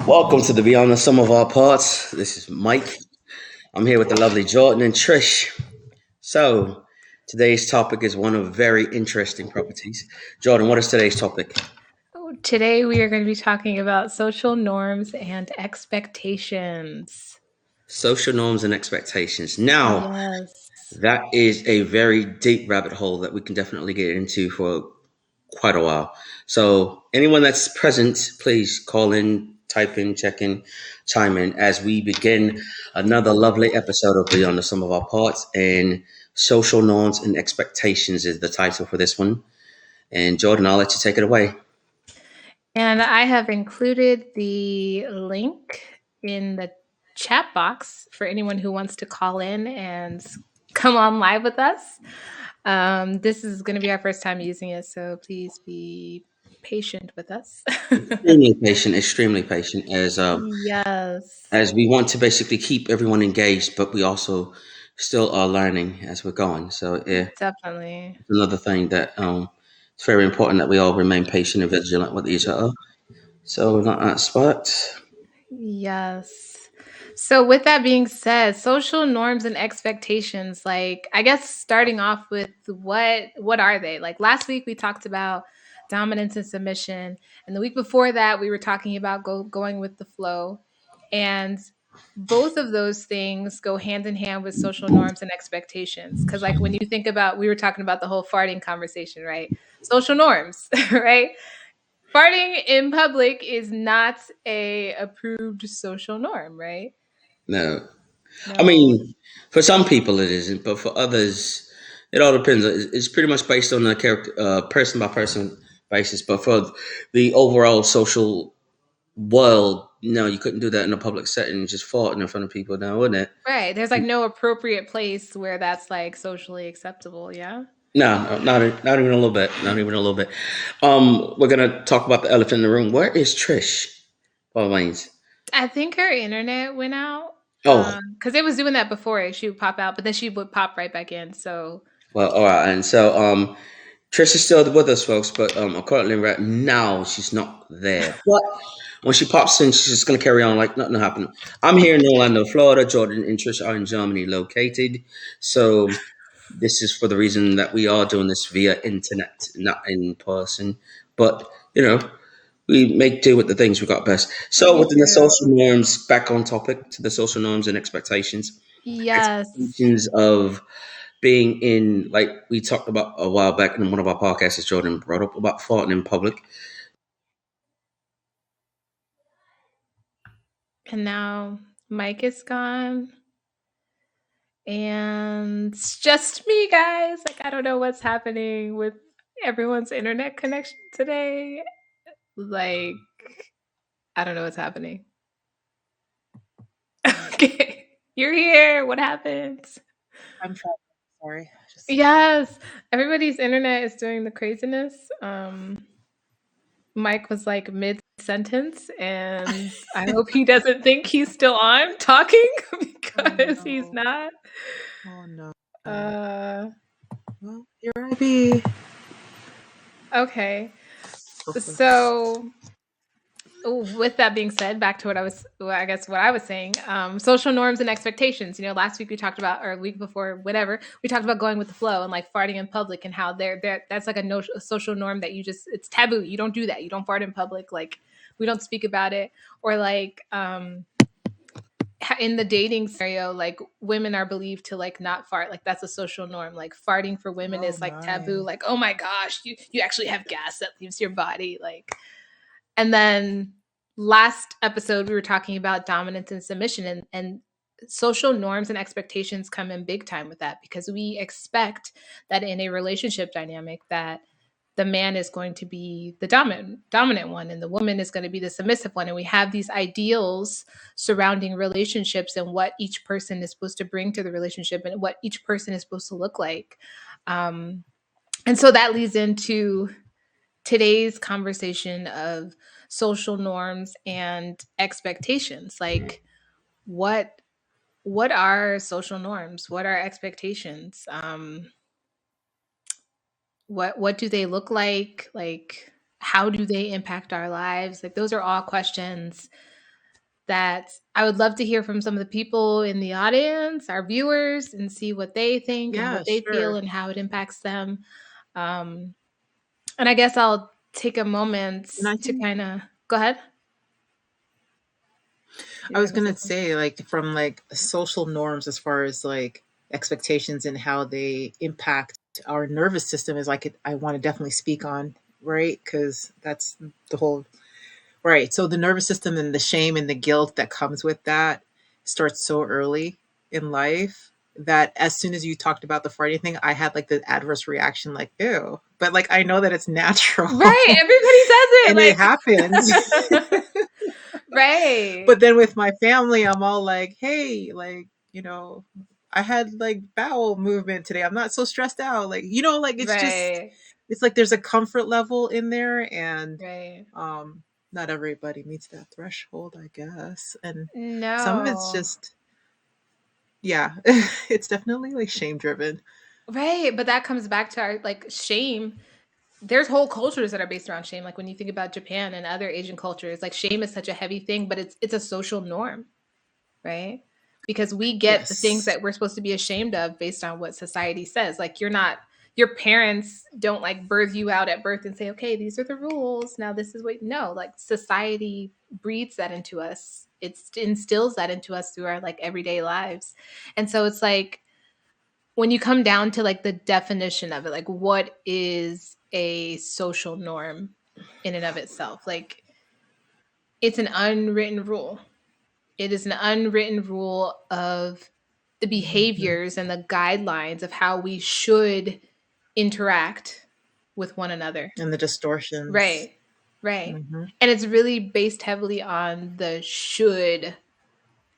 Welcome to the Beyond the Sum of Our Parts. This is Mike. I'm here with the lovely Jordan and Trish. So, today's topic is one of very interesting properties. Jordan, what is today's topic? Today, we are going to be talking about social norms and expectations. Social norms and expectations. Now, Yes. that is a very deep rabbit hole that we can definitely get into for quite a while. So, anyone that's present, please call in, type in, check in, chime in as we begin another lovely episode of Beyond the Sum of Our Parts. And social norms and expectations is the title for this one. And Jordan, I'll let you take it away. And I have included the link in the chat box for anyone who wants to call in and come on live with us. This is going to be our first time using it, so please be patient with us. Extremely patient, Yes, as we want to basically keep everyone engaged, but we also still are learning as we're going. So yeah, definitely. it's another thing that it's very important that we all remain patient and vigilant with each other. So in that aspect, Yes. So with that being said, social norms and expectations, like I guess starting off with what are they? Like last week we talked about dominance and submission, and the week before that we were talking about going with the flow. And both of those things go hand in hand with social norms and expectations. Cause like when you think about we were talking about the whole farting conversation, right? Social norms, right? Farting in public is not a approved social norm, right? no. I No. mean, for some people it isn't, but for others, it all depends. It's pretty much based on a character, person by person basis. But for the overall social world, no, you couldn't do that in a public setting, just farting in front of people now, wouldn't it? Right. There's like no appropriate place where that's like socially acceptable, yeah? No, not even a little bit. Not even a little bit. We're gonna talk about the elephant in the room. Where is Trish? Paul Wayne's. I think her internet went out. Oh, Because it was doing that before. She would pop out, but then she would pop right back in. So well, all right. And so, Trish is still with us, folks, but currently right now she's not there. But when she pops in, she's just gonna carry on like nothing happened. I'm here in Orlando, Florida. Jordan and Trish are in Germany, located. So this is for the reason that we are doing this via internet, not in person. But you know, we make do with the things we got best. So me within the too. social norms, back on topic to the social norms and expectations. Yes. Expectations of being in, like we talked about a while back in one of our podcasts, as Jordan brought up about farting in public. And now Mike is gone. And it's just me, guys. Like, I don't know what's happening with everyone's internet connection today. Like, I don't know what's happening. Okay. You're here. What happened? I'm fine. Sorry. Just Yes. Everybody's internet is doing the craziness. Mike was like mid sentence, and I hope he doesn't think he's still on talking because he's no. not. Oh no. Uh, Well, here I be. okay. So with that being said, back to what I was saying, social norms and expectations. You know, last week we talked about, or week before, whatever, we talked about going with the flow and like farting in public and how that's like a social norm that it's taboo. You don't do that. You don't fart in public. Like we don't speak about it. Or like, in the dating scenario, like women are believed to like not fart. Like that's a social norm. Like farting for women Oh is like taboo. my. Like, oh my gosh, you actually have gas that leaves your body. Like, and then last episode, we were talking about dominance and submission, and social norms and expectations come in big time with that because we expect that in a relationship dynamic that the man is going to be the dominant one and the woman is going to be the submissive one, and we have these ideals surrounding relationships and what each person is supposed to bring to the relationship and what each person is supposed to look like. um, and so that leads into today's conversation of social norms and expectations. Like what what are social norms? What are expectations? What do they look like? Like how do they impact our lives? Like those are all questions that I would love to hear from some of the people in the audience, our viewers, and see what they think and Yeah, what they feel sure. and how it impacts them. Um, and I guess I'll take a moment And I to think kind of go ahead. You I were was gonna say gonna something. say, like, from like social norms as far as like expectations and how they impact our nervous system is like I want to definitely speak on, right? Because that's the whole right. So the nervous system and the shame and the guilt that comes with that starts so early in life that as soon as you talked about the farting thing, I had like the adverse reaction, like, ew. But like I know that it's natural Right, and everybody it says happens. it. Like, right, But then with my family, I'm all like, hey, like, I had like bowel movement today. I'm not so stressed out. Like, like it's just right, it's like there's a comfort level in there and right. um not everybody meets that threshold, I guess. And some of it's No, just yeah, it's definitely like shame driven. right, but that comes back to our like shame. There's whole cultures that are based around shame. Like when you think about Japan and other Asian cultures, like shame is such a heavy thing, but it's a social norm, right? Because we get the things Yes. that we're supposed to be ashamed of based on what society says. Like you're not your parents don't like birth you out at birth and say, "Okay, these are the rules. Now this is what." No, like society breeds that into us. It instills that into us through our like everyday lives. And so it's like when you come down to like the definition of it, like what is a social norm in and of itself? Like it's an unwritten rule. It is an unwritten rule of the Mhm. behaviors and the guidelines of how we should interact with one another. And the distortions. Right. Right. Hmm. And it's really based heavily on the should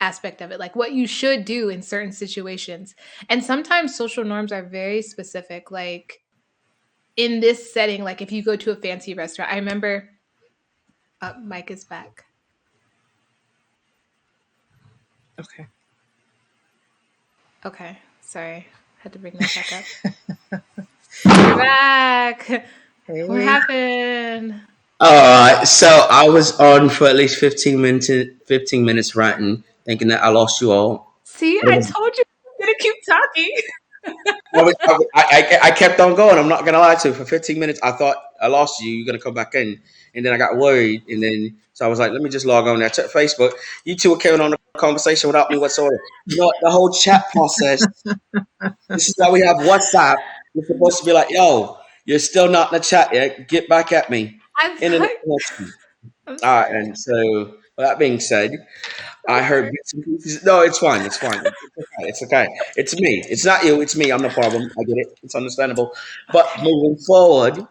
aspect of it, like what you should do in certain situations. And sometimes social norms are very specific. Like in this setting, like if you go to a fancy restaurant, I remember Mike is back. Okay. Okay. Sorry. Had to bring that back up. You're back. What Hey. happened? All right, so I was on for at least 15 minutes ranting, thinking that I lost you all. See, I told you I'm gonna keep talking. I kept on going. I'm not gonna lie to you. For 15 minutes, I thought I lost you. You're gonna come back in, and then I got worried, and then so I was like, let me just log on there. I checked Facebook. You two were carrying on the conversation without me whatsoever. You know what? The whole chat process. This is why we have WhatsApp. You're supposed to be like, yo, you're still not in the chat yet. Get back at me. I'm Internet sorry. connection. I'm All right, sorry. and so with that being said, I I'm heard sorry. bits and pieces. No, it's fine. It's fine. It's okay. It's okay. It's me. It's not you. It's me. I'm the problem. I get it. It's understandable. But Okay. moving forward,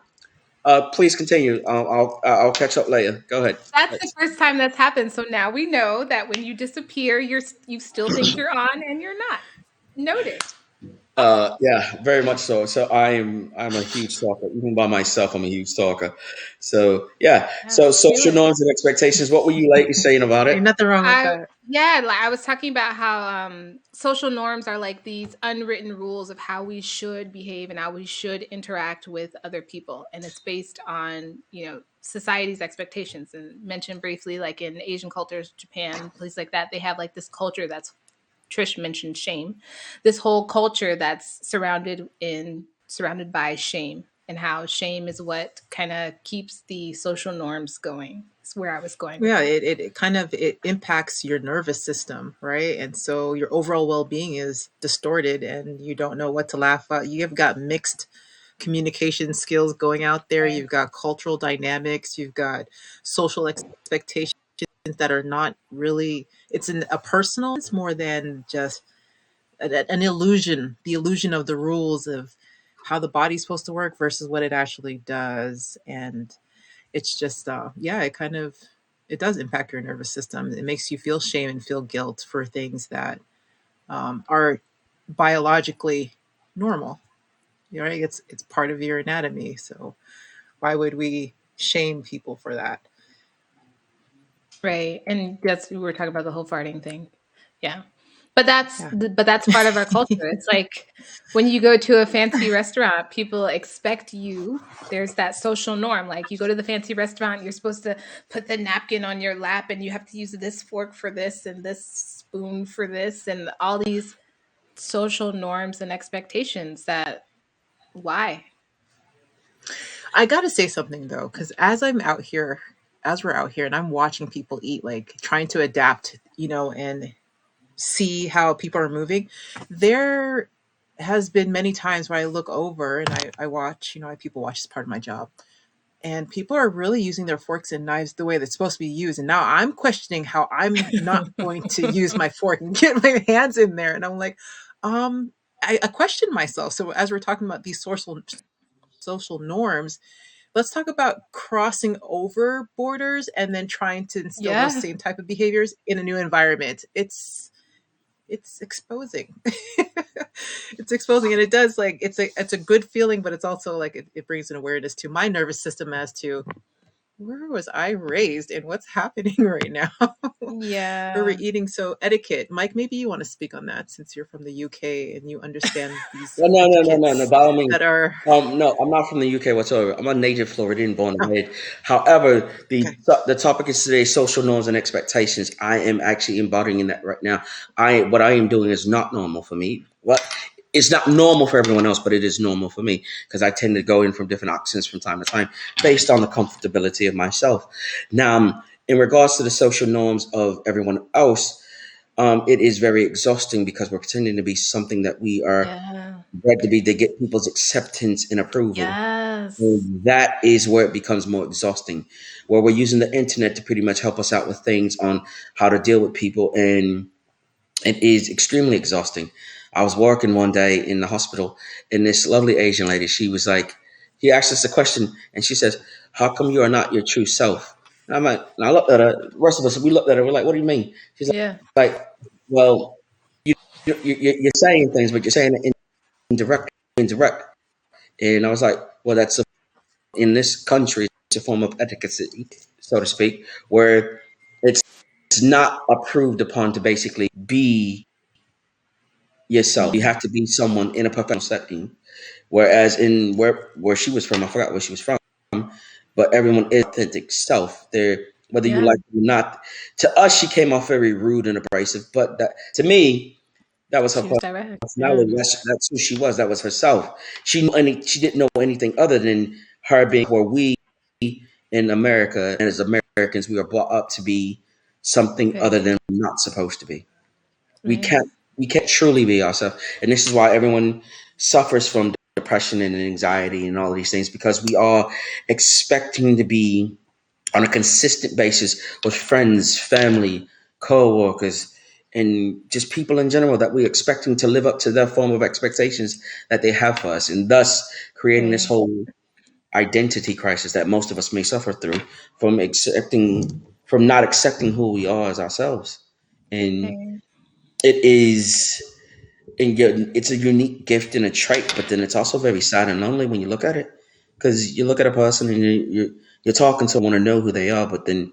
please continue. I'll catch up later. Go ahead. That's the Thanks. first time that's happened. So now we know that when you disappear, you still think you're on and you're not. Noted. Awesome. Yeah, very much so. So I'm a huge talker. Even by myself, I'm a huge talker. So yeah. Yeah, So do social it. norms and expectations. What were you lately saying about Ain't it? nothing wrong with I that. yeah, like I was talking about how social norms are like these unwritten rules of how we should behave and how we should interact with other people, and it's based on society's expectations. And mentioned briefly, like in Asian cultures, Japan, places like that, they have like this culture that's Trish mentioned shame, this whole culture that's surrounded by shame, and how shame is what kind of keeps the social norms going. That's where I was going with Yeah, that. it kind of it impacts your nervous system, right? And so your overall well-being is distorted and you don't know what to laugh at. You've got mixed communication skills going out there. Right. You've got cultural dynamics, you've got social expectations that are not really it's a personal it's more than just an illusion, the illusion of the rules of how the body's supposed to work versus what it actually does. And it's just yeah, it kind of it does impact your nervous system. It makes you feel shame and feel guilt for things that are biologically normal. Right? It's part of your anatomy. So why would we shame people for that? Right. And that's we were talking about the whole farting thing. Yeah. Yeah. but that's part of our culture. It's like when you go to a fancy restaurant, people expect you. There's that social norm. Like you go to the fancy restaurant, you're supposed to put the napkin on your lap, and you have to use this fork for this and this spoon for this, and all these social norms and expectations. That why? I gotta say something though, because as we're out here, and I'm watching people eat, like trying to adapt, and see how people are moving. There has been many times where I look over and I watch, I people watch as part of my job. And people are really using their forks and knives the way they're supposed to be used. And now I'm questioning how I'm not going to use my fork and get my hands in there. And I'm like, um, I question myself. So as we're talking about these social norms, let's talk about crossing over borders and then trying to instill those Yeah, same type of behaviors in a new environment. It's exposing. It's exposing, and it does, like, it's a good feeling, but it's also like it brings an awareness to my nervous system as to where was I raised and what's happening right now. Where we're yeah. eating. So etiquette, Mike, maybe you want to speak on that since you're from the UK and you understand these Well, no. etiquettes By all means, that are no, I'm not from the UK whatsoever. I'm a native Floridian, born and oh, raised. However, okay. the topic is today social norms and expectations. I am actually embodying that right now. What I am doing is not normal for me. What it's not normal for everyone else, but it is normal for me because I tend to go in from different accents from time to time based on the comfortability of myself. Now, in regards to the social norms of everyone else, it is very exhausting because we're pretending to be something that we are Yeah. bred to be to get people's acceptance and approval. Yes. And that is where it becomes more exhausting, where we're using the internet to pretty much help us out with things on how to deal with people. And it is extremely exhausting. I was working one day in the hospital, and this lovely Asian lady, she was like, he asked us a question, and she says, "How come you are not your true self?" And I'm like, and I looked at her, the rest of us, we looked at her, we're like, "What do you mean?" She's Yeah. like, "Well, you're saying things, but you're saying it indirect." And I was like, well, in this country, it's a form of etiquette, so to speak, where it's not approved upon to basically be yourself. You Mhm. have to be someone in a professional setting. Whereas in where she was from, I forgot where she was from, but everyone is authentic self. They're whether you Yeah. like it or not. To us, she came off very rude and abrasive, but to me, that was her She was direct. Yeah. personality. That's who she was. That was herself. She didn't know anything other than her being where we in America and as Americans we are brought up to be something other Right. than we're not supposed to be. We Right. can't truly be ourselves, and this is why everyone suffers from depression and anxiety and all of these things because we are expecting to be on a consistent basis with friends, family, co-workers, and just people in general that we're expecting to live up to their form of expectations that they have for us, and thus creating this Right. whole identity crisis that most of us may suffer through from not accepting who we are as ourselves. And Right. it is it's a unique gift and a trait, but then it's also very sad and lonely when you look at it because you look at a person and you're talking to someone to know who they are, but then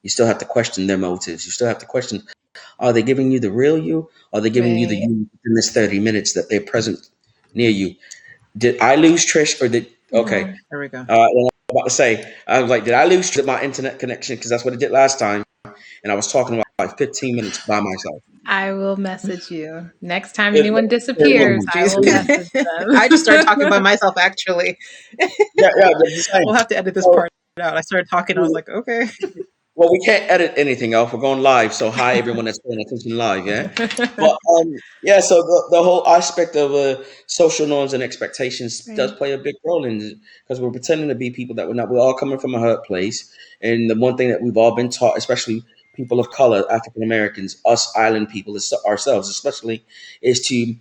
you still have to question their motives. You still have to question: are they giving you the real you? Are they giving you the Right. you in this 30 minutes that they're present near you? Did I lose Trish or did okay? No. There we go. Well, I'm about to say, I was like, did I lose my internet connection? Because that's what it did last time, and I was talking about like 15 minutes by myself. I will message you. Next time It- anyone Oh, disappears, I geez. will message I just started talking by them. myself, actually. yeah, but the same. We'll have to edit this So, part out. I started talking. I was like, okay. well, we can't edit anything else. We're going live. So hi everyone that's paying attention live, yeah. But yeah, so the whole aspect of social norms and expectations does Right. play a big role in because we're pretending to be people that we're not. We're all coming from a hurt place, and the one thing that we've all been taught, especially people of color, African Americans, us island people, ourselves especially, is to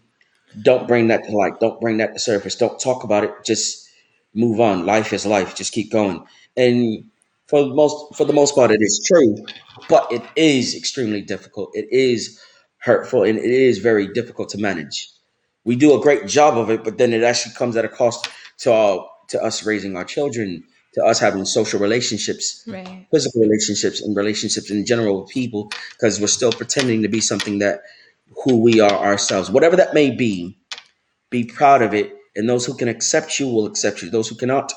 don't bring that to light. Don't bring that to surface. Don't talk about it. Just move on. Life is life. Just keep going. And for the most part, it is true, but it is extremely difficult. It is hurtful, and it is very difficult to manage. We do a great job of it, but then it actually comes at a cost to us raising our children, to us having social relationships, Right. physical relationships, and relationships in general with people, because we're still pretending to be something that who we are ourselves, whatever that may be. Be proud of it, and those who can accept you will accept you. Those who cannot,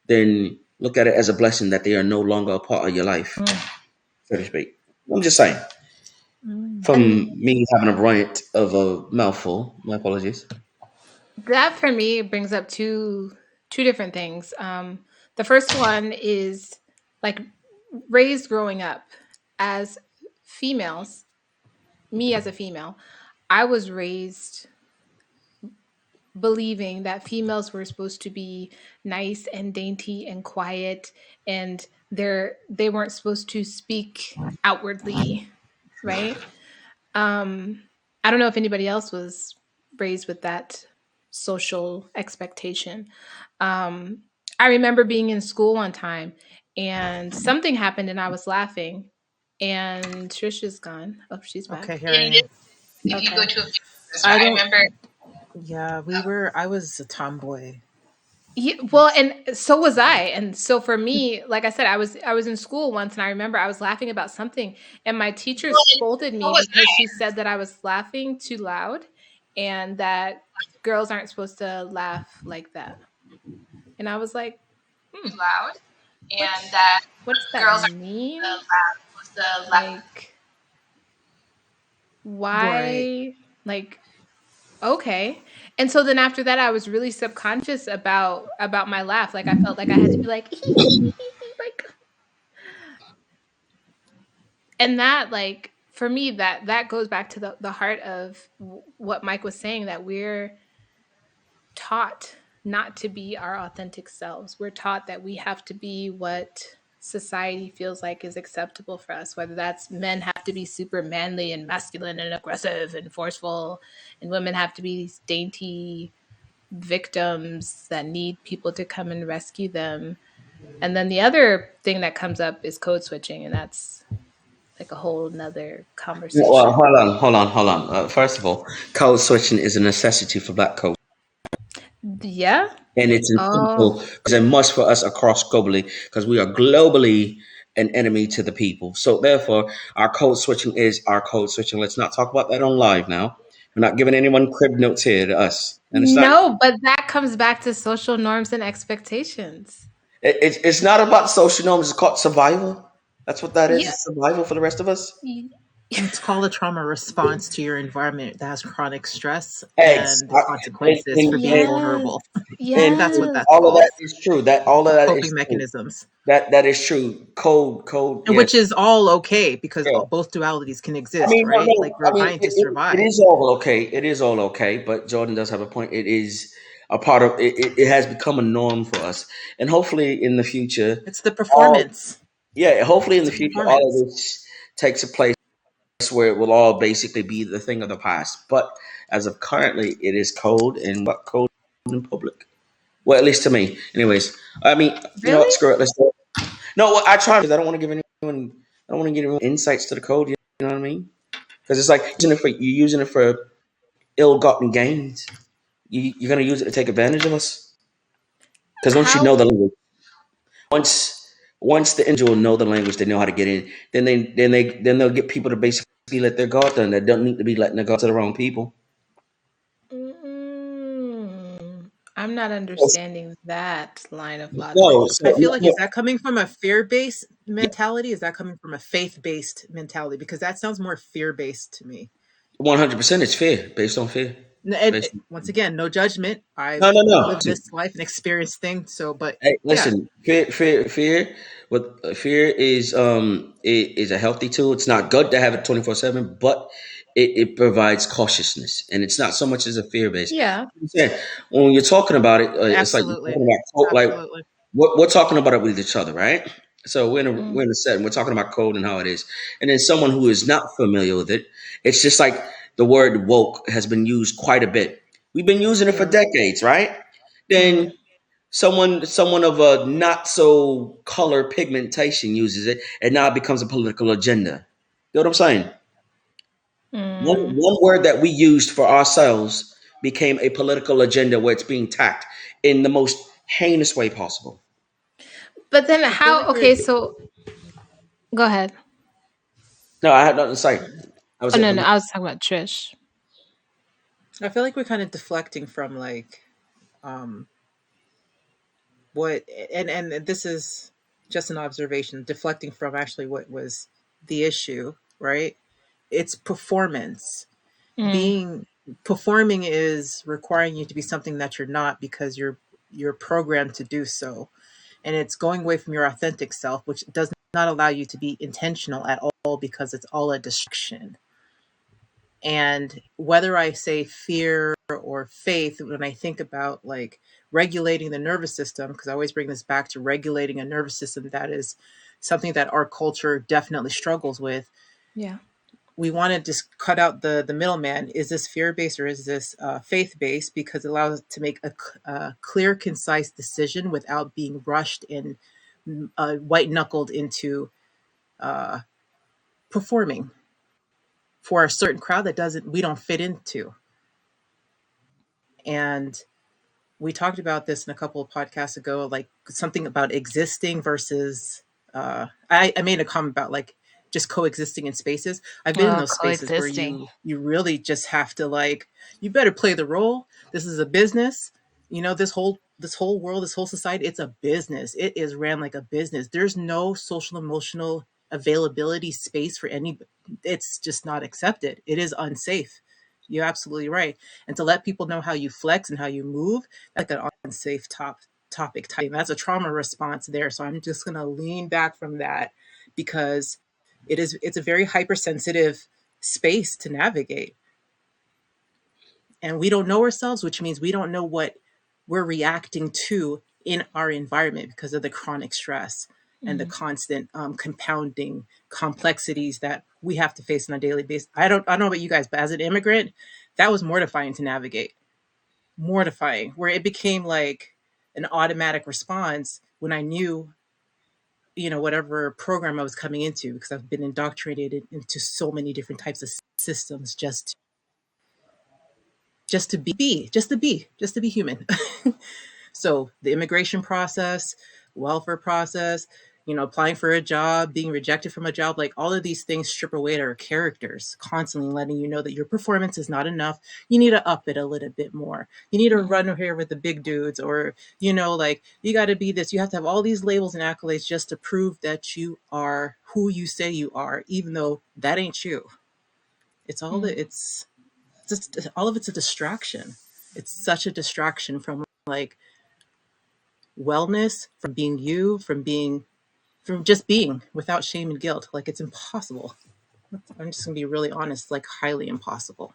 then look at it as a blessing that they are no longer a part of your life, Mm. so to speak. I'm just saying. Mm. From me having a rant of a mouthful, my apologies. That for me brings up two different things. The first one is like raised growing up as females. Me as a female, I was raised believing that females were supposed to be nice and dainty and quiet, and they weren't supposed to speak outwardly, right? um I don't know if anybody else was raised with that social expectation. I remember being in school one time and something happened and I was laughing, and Trish is gone. Oh, she's Okay, back. here I am. If you go to a I I don't. remember. Yeah, I was a tomboy. Yeah, well, and so was I. And so for me, like I said, I was in school once and I remember I was laughing about something and my teacher scolded me because she said that I was laughing too loud and that girls aren't supposed to laugh like that. And I was like, too loud, and that what's that girls mean? Like, Right. why? Like, okay. And so then after that, I was really subconscious about my laugh. Like I felt like I had to be like, like, and that like for me that goes back to the heart of what Mike was saying, that we're taught not to be our authentic selves. We're taught that we have to be what society feels like is acceptable for us, whether that's men have to be super manly and masculine and aggressive and forceful, and women have to be these dainty victims that need people to come and rescue them. And then the other thing that comes up is code switching, and that's like a whole nother Well, conversation. hold on. First of all, code switching is a necessity for Black code, Yeah. and it's Oh, essential. It's a must for us across globally because we are globally an enemy to the people. So therefore, our code switching is our code switching. Let's not talk about that on live now. We're not giving anyone crib notes here to us. Understand? no, but that comes back to social norms and expectations. It's not about social norms. It's called survival. That's what that is. Yeah. It's survival for the rest of us. It's called a trauma response to your environment that has chronic stress and the Exactly. consequences for being Yes. vulnerable. And That's what Yes. that's all of called. that is true. That all of that is Coping true. mechanisms. That is true. Code. And Yes. which is all okay because Yeah. both dualities can I exist, mean, no, right? no. Like we're I mean, trying to it survive. is all okay. It is all okay. But Jordan does have a point. It is a part of it. It has become a norm for us, and hopefully in the future, It's the all performance. yeah, hopefully in It's the future, all performance. of this takes a place where it will all basically be the thing of the past. But as of currently, it is code and what code in public. Well, at least to me. Anyways, I mean, you know what? Really? Screw it. Let's do it. No, well, I try because I don't want to give anyone. I don't want to give anyone insights to the code. You know what I mean? Because it's like you're using it for ill-gotten gains. You're gonna use it to take advantage of us. Because once you How? know the language, once the individual know the language, they know how to get in. Then they'll get people to basically let their guard down. They don't need to be letting their guard to the wrong people. I'm not understanding that line of logic. No, I so feel like, no, is that coming from a fear-based mentality? Is that coming from a faith-based mentality? Because that sounds more fear-based to me. 100%. It's fear, based on fear. And once again, no judgment. No, I've no, no. lived this life and experienced things. So, but Hey, yeah, listen, fear. What fear is a healthy tool. It's not good to have it 24/7, but it provides cautiousness, and it's not so much as a fear base. Yeah. When you're talking about it, it's like you're absolutely, talking about code, like absolutely. we're talking about it with each other, right? So Mm. we're in a set, and we're talking about code and how it is, and then someone who is not familiar with it, it's just like the word woke has been used quite a bit. We've been using it for Yeah. decades, right? Mm. Then someone of a not so color pigmentation uses it, and now it becomes a political agenda. You know what I'm saying? Mm. One word that we used for ourselves became a political agenda where it's being tacked in the most heinous way possible. But then I feel how? like we're. Okay, so go ahead. No, I had nothing to say. I was Oh at no, the no, I was talking about Trish. I feel like we're kind of deflecting from like um what and this is just an observation, deflecting from actually what was the issue, right? It's performance. Mm, Being Performing is requiring you to be something that you're not because you're programmed to do so. And it's going away from your authentic self, which does not allow you to be intentional at all because it's all a distraction. And whether I say fear or faith, when I think about like regulating the nervous system, because I always bring this back to regulating a nervous system, that is something that our culture definitely struggles with. yeah. We want to just cut out the middleman. Is this fear based or is this faith based? Because it allows us to make a clear, concise decision without being rushed and white knuckled into uh, performing for a certain crowd that doesn't we don't fit into. And we talked about this in a couple of podcasts ago, like something about existing versus I made a comment about like just coexisting in spaces. I've been in those spaces where Coexisting. you really just have to like, you better play the role. This is a business. You know, this whole world, this whole society, it's a business. It is ran like a business. There's no social emotional availability space for any, it's just not accepted. It is unsafe. You're absolutely right. And to let people know how you flex and how you move, like an unsafe topic type. That's a trauma response there. So I'm just gonna lean back from that because it's a very hypersensitive space to navigate. And we don't know ourselves, which means we don't know what we're reacting to in our environment because of the chronic stress and the Mm. constant compounding complexities that we have to face on a daily basis. I don't know about you guys, but as an immigrant, that was mortifying to navigate. Mortifying, where it became like an automatic response when I knew, whatever program I was coming into, because I've been indoctrinated into so many different types of systems just to be human. So the immigration process, welfare process, applying for a job, being rejected from a job, like all of these things strip away at our characters, constantly letting you know that your performance is not enough. You need to up it a little bit more. You need to Mm. run here with the big dudes, or, like you got to be this. You have to have all these labels and accolades just to prove that you are who you say you are, even though that ain't you. It's all Mm. that it's just all of it's a distraction. It's such a distraction from like wellness, from being you, from just being without shame and guilt. Like it's impossible. I'm just gonna be really honest, like highly impossible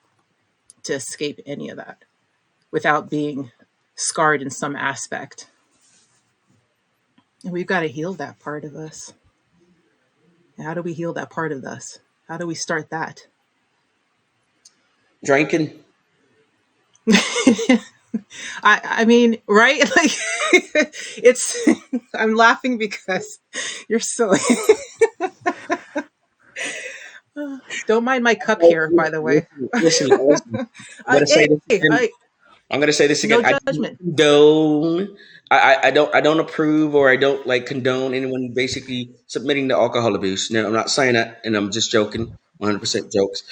to escape any of that without being scarred in some aspect. And we've got to heal that part of us. How do we heal that part of us? How do we start that? Drinking. I mean, right? Like it's I'm laughing because you're silly. Don't mind my cup here, by the way. Listen. I'm gonna say Hey, this again. I I'm gonna say this again. no I don't judgment. condone. I don't approve or I don't like condone anyone basically submitting to alcohol abuse. No, I'm not saying that, and I'm just joking. 100% jokes.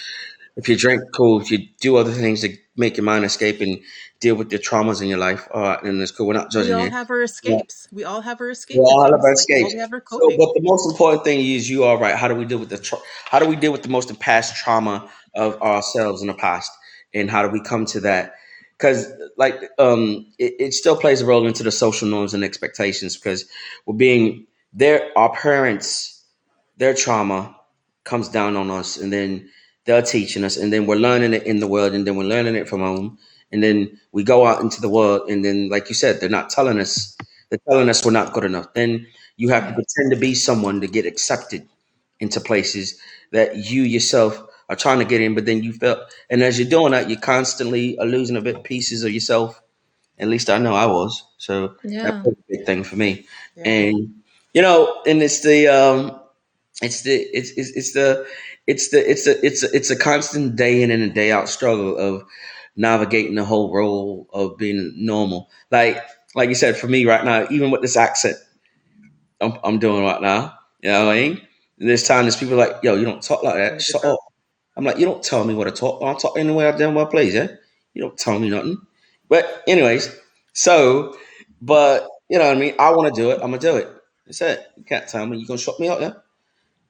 If you drink, cool. If you do other things to make your mind escape and deal with the traumas in your life, all right, then it's cool. We're not We judging all you. have our Yeah. escapes. We all have our We escape all have our mechanisms. Like we all escapes. have our So, coping. but the most important thing is you are right. How do we deal with how do we deal with the most past trauma of ourselves in the past, and how do we come to that? Because like it still plays a role into the social norms and expectations because we're being there. Our parents, their trauma comes down on us, and then they're teaching us, and then we're learning it in the world, and then we're learning it from home, and then we go out into the world, and then like you said, they're not telling us. They're telling us we're not good enough. Then you have to Right. pretend to be someone to get accepted into places that you yourself are trying to get in, but then you felt, and as you're doing that, you constantly are losing a bit pieces of yourself. At least I know I was. So that Yeah. was a big thing for me. Yeah. And and it's a constant day in and a day out struggle of navigating the whole role of being normal. Like you said, for me right now, even with this accent I'm doing right now, you know what I mean? And there's times there's people like, yo, you don't talk like that. With the Shut cup. up. I'm like, you don't tell me what to talk. I'll talk anywhere I damn well please, yeah? You don't tell me nothing. But anyways, so but you know what I mean. I want to do it. I'm gonna do it. That's it. You can't tell me. You gonna shut me up, yeah?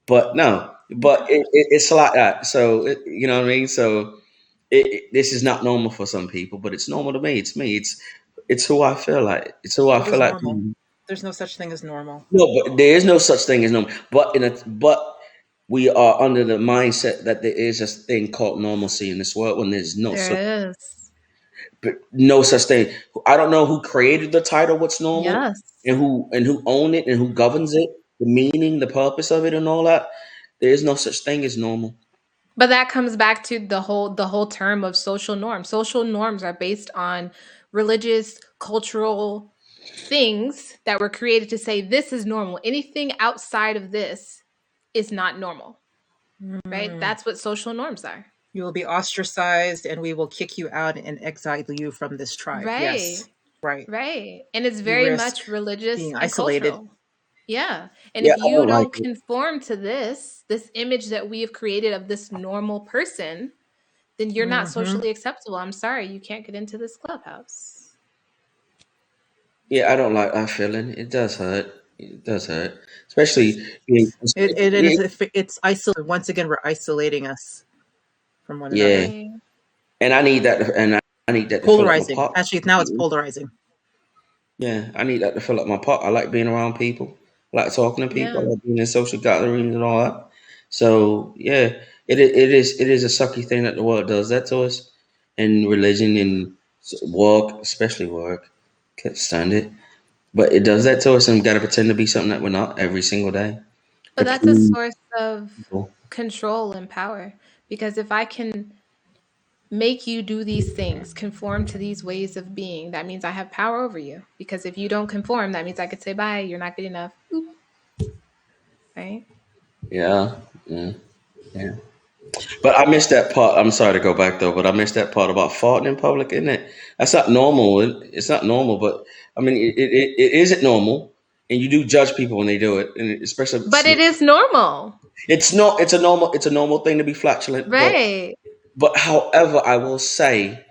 But no. But it's like that. So you know what I mean. So this is not normal for some people, but it's normal to me. It's me. It's who I feel like. It's who I What feel is like. normal? There's no such thing as normal. No, but there is no such thing as normal. But we are under the mindset that there is a thing called normalcy in this world when there's There is. no such thing. I don't know who created the title "What's Normal" Yes. and who owned it and who governs it, the meaning, the purpose of it, and all that. There is no such thing as normal. But that comes back to the whole term of social norms. Social norms are based on religious, cultural things that were created to say this is normal. Anything outside of this is not normal, right? Mm. That's what social norms are. You will be ostracized, and we will kick you out and exile you from this tribe. Right. Yes, right. Right. And it's You very risk much religious being and isolated. cultural. Yeah. And Yeah, if I you don't like don't it. conform to this image that we have created of this normal person, then you're not Hmm. socially acceptable. I'm sorry, you can't get into this clubhouse. Yeah, I don't like that feeling. It does hurt. It does hurt, especially being. It is. It's isolated. Once again, we're isolating us from one another. Yeah, Right. and I need that, and I need that to fill up my Polarizing. pot. Actually, now it's polarizing. Yeah, I need that to fill up my pot. I like being around people. I like talking to people. I Yeah. like being in social gatherings and all that. So yeah, it is a sucky thing that the world does that to us, and religion and work, especially work. Can't stand it, but it does that to us, and we got to pretend to be something that we're not every single day. But To that's a prove source of people. control and power. Because if I can make you do these things, conform to these ways of being, that means I have power over you. Because if you don't conform, that means I could say, bye, you're not good enough. Oop. Right? Yeah, yeah, yeah. But I missed that part. I'm sorry to go back though, but I missed that part about farting in public, isn't it? That's not normal. It's not normal, but I mean, it isn't normal, and you do judge people when they do it, and especially But it is normal. it's not. It's a normal thing to be flatulent, Right. but however, I will say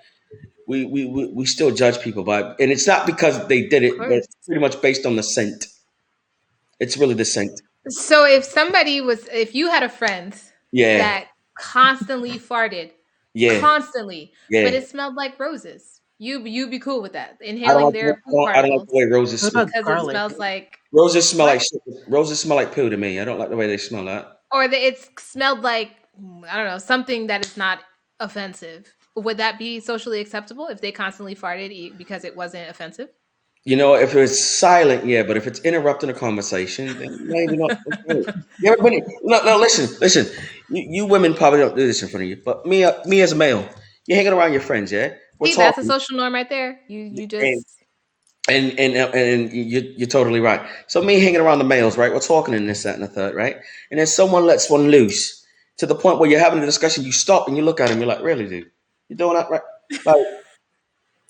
we still judge people by, and it's not because they did Of it, but course. it's pretty much based on the scent. It's really the scent. So if you had a friend Yeah, that constantly farted, yeah, constantly, but yeah. it smelled like roses, you'd be cool with that, I don't inhaling like. their poop I don't like particles the way roses What smell. about because it garlic? smells like Roses smell like what? shit. Roses smell like poo to me. I don't like the way they smell that. Or it's smelled like I don't know something that is not offensive. Would that be socially acceptable if they constantly farted because it wasn't offensive? You know, if it's silent, yeah, but if it's interrupting a conversation, then maybe not. Okay. You ever been? No, no. Listen. You women probably don't do this in front of you, but me as a male, you're hanging around your friends, yeah. We're See, that's a talking, social norm right there. You and just and you're totally right. So me hanging around the males, right? We're talking in this, that, and the third, right? And then someone lets one loose to the point where you're having a discussion. You stop and you look at him. You're like, really, dude? You doing that right? Like,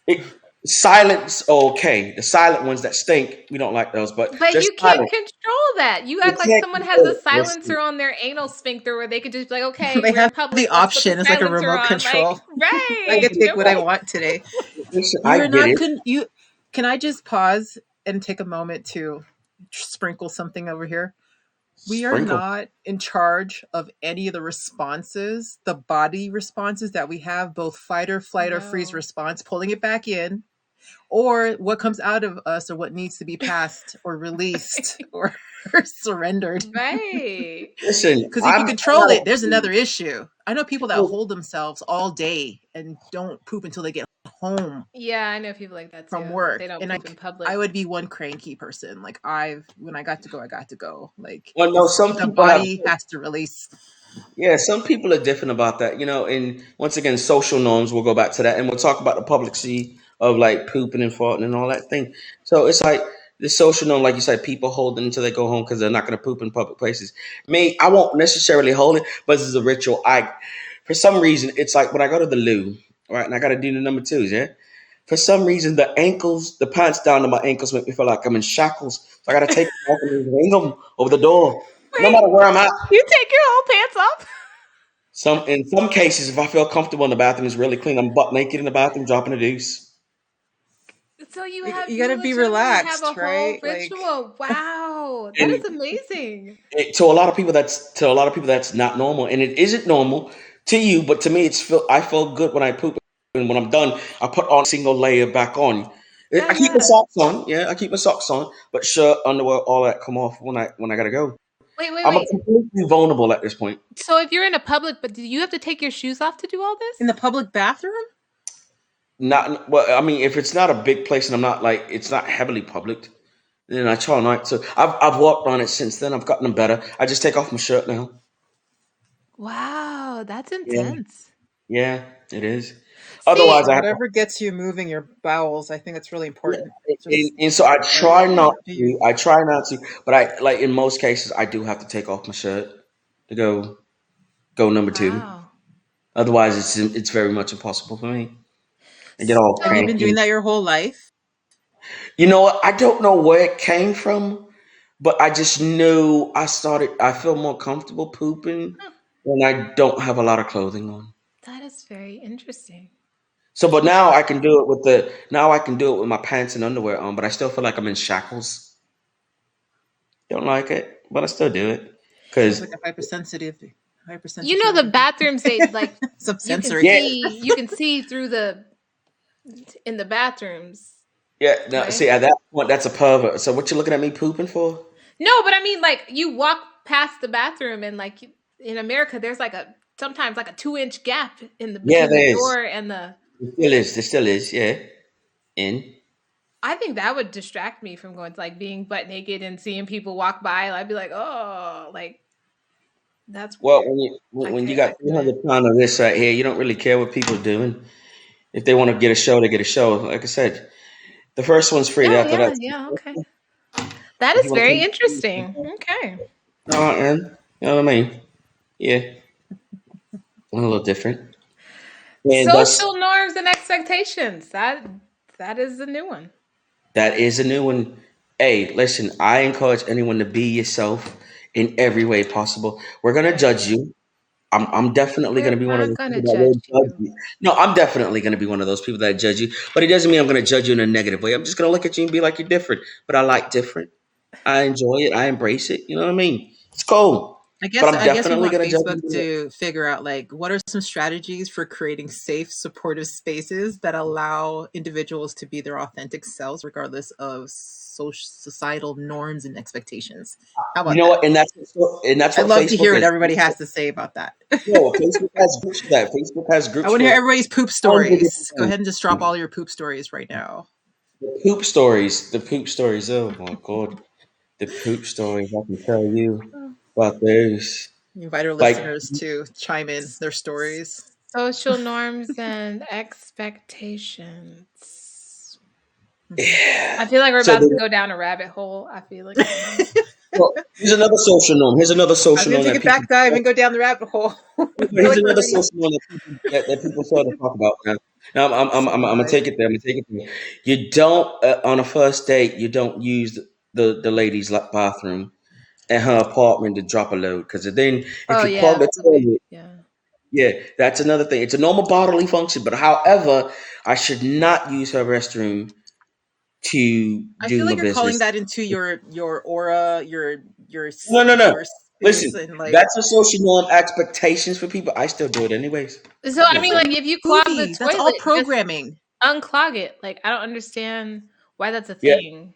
it, silence, okay. The silent ones that stink, we don't like those. But But just you can't silence. control that. You You act like can't someone has control a it. Listen, silencer on their anal sphincter where they could just be like, okay, They we're in have public, the let's put the option. It's like a silencer remote on. Like, control. I right. can take what I No. want today. listen, You I are get not it. you. Can I just pause and take a moment to sprinkle something over here? We are Sprinkle. not in charge of any of the responses, the body responses that we have, both fight or flight or freeze No. response, pulling it back in, or what comes out of us or what needs to be passed or released or surrendered. Right. Listen, Because if you I'm control it, not there's another issue. I know people that people. hold themselves all day and don't poop until they get home Yeah, I know people like that from too. work. They don't And poop in public. I would be one cranky person. Like when I got to go, I got to go. Like Well, no, some the people have. body has to release. Yeah, some people are different about that, you know. And once again, social norms. We'll go back to that, and we'll talk about the publicity of like pooping and farting and all that thing. So it's like the social norm, like you said, people hold it until they go home because they're not going to poop in public places. Me, I won't necessarily hold it, but this is a ritual. For some reason, it's like when I go to the loo, right, and I got to do the number twos, yeah. For some reason, the pants down to my ankles make me feel like I'm in shackles. So I got to take them off and hang them over the door, no Wait, matter where I'm at. you take your whole pants off? In some cases, if I feel comfortable in the bathroom, it's really clean. I'm butt naked in the bathroom, dropping a deuce. So you You you gotta be legitimately have a relaxed, whole right? Like, ritual. Wow, that is And amazing. to a lot of people that's not normal, and it isn't normal to you, but to me, I feel good when I poop, and when I'm done, I put on a single layer back on. Yeah, I keep my yeah. socks on, yeah, I keep my socks on, but shirt, underwear, all that come off when I gotta go. Wait, wait, I'm a wait. completely vulnerable at this point. So if you're in a public, but do you have to take your shoes off to do all this? in the public bathroom? Not well. I mean, if it's not a big place and I'm not like it's not heavily public, then I try not to. I've walked on it since then. I've gotten better. I just take off my shirt now. Wow, that's Yeah, intense. yeah, it is. See, Otherwise, So I have to. whatever gets you moving your bowels, I think that's really Yeah, important. Just and so I like try not do you to. I try not to, but I like in most cases I do have to take off my shirt to go number two. wow. Otherwise, it's very much impossible for me. I get all have you So been doing cranky. that your whole life? You know what? I don't know where it came from, but I just knew I feel more comfortable pooping huh, when I don't have a lot of clothing on. that is very interesting. So, but now I can do it with my pants and underwear on, but I still feel like I'm in shackles. Don't like it, but I still do it. Sounds Cause like a You know the hypersensitivity. bathrooms they like Some you can sensory. yeah, see you can see through the in the bathrooms, yeah. No, right? see, at that point, that's a pervert. So, what you looking at me pooping for? No, but I mean like you walk past the bathroom and like in America there's like a sometimes like a 2-inch gap in the Yeah, between the there is. door and the There still is. There still is. Yeah. In. I think that would distract me from going to like being butt naked and seeing people walk by. I'd be like, oh, like that's Well, weird. when you got I couldn't. 300 pounds of this right here, you don't really care what people are doing. If they want to get a show, they get a show. Like I said, the first one's free. Yeah, After yeah, that, yeah. Okay, that if you is want to very come, interesting. Okay, and you know what I mean? Yeah, I'm a little different. And thus, social norms and expectations. That is the new one. that is a new one. Hey, listen, I encourage anyone to be yourself in every way possible. We're gonna judge you. I'm definitely We're gonna be one of not those gonna people that will judge judge you. you. No, I'm definitely gonna be one of those people that judge you. But it doesn't mean I'm gonna judge you in a negative way. I'm just gonna look at you and be like you're different. But I like different. I enjoy it. I embrace it. You know what I mean? It's cool. But I'm I guess we definitely want gonna judge Facebook you. to figure out like what are some strategies for creating safe, supportive spaces that allow individuals to be their authentic selves regardless of social societal norms and expectations. How You about know that? what? And that's I'd what love to hear Facebook what is. everybody has to say about that. No, Facebook has groups for that. Facebook has I groups want to hear for everybody's poop tons of different stories. Go ahead and just drop things. all your poop stories right now. The poop stories. The poop stories. Oh my god. The poop stories. I can tell you about those. Invite our Like, listeners to chime in their stories. Social norms and expectations. Mhm. I yeah. feel like we're So about to the, go down a rabbit hole. I feel like right now. well, here's another social norm. Here's another I was social going norm to take that a back dive people. and go down the rabbit hole. I feel Here's like we're another ready. social norm that people fail to talk about. Now So I'm gonna take nice. it there. I'm gonna take it there. You don't on a first date. You don't use the lady's bathroom at her apartment to drop a load because then if Oh you clog yeah, the that's a big toilet, yeah. yeah, that's another thing. It's a normal bodily function, but however, I should not use her restroom to I do feel my like you're calling business. that into your aura, No, no, no. your Listen, space, and like that's a social norm expectations for people. I still do it anyways. So I No mean, big. like if you clog the movie. That's all toilet, just programming. unclog it. Like I don't understand why that's a Yeah, thing.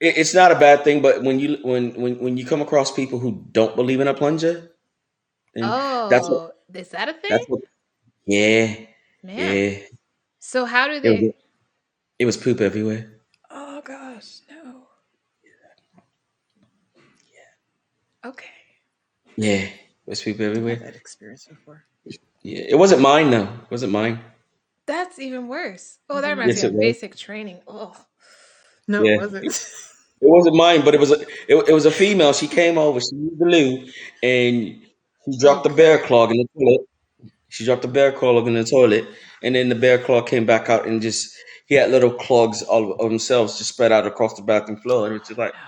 it's not a bad thing, but when you come across people who don't believe in a plunger, then that's what Oh, is that a that's thing? what. Yeah, Man. yeah. So how do It was they it was poop everywhere. Oh gosh, no. Okay. Yeah, it was poop I've had everywhere. that experience before. Yeah, it wasn't mine though. It wasn't mine. That's even worse. Oh, that Was it reminds mine? me Yes, it of was. basic training. Oh. No, it Yeah, wasn't. it wasn't mine, but it was a female. She came over. She used the loo, and she dropped the bear Okay. clog in the toilet. She dropped the bear clog in the toilet, and then the bear claw came back out and just he had little clogs all of themselves just spread out across the bathroom floor, and it's just like, No.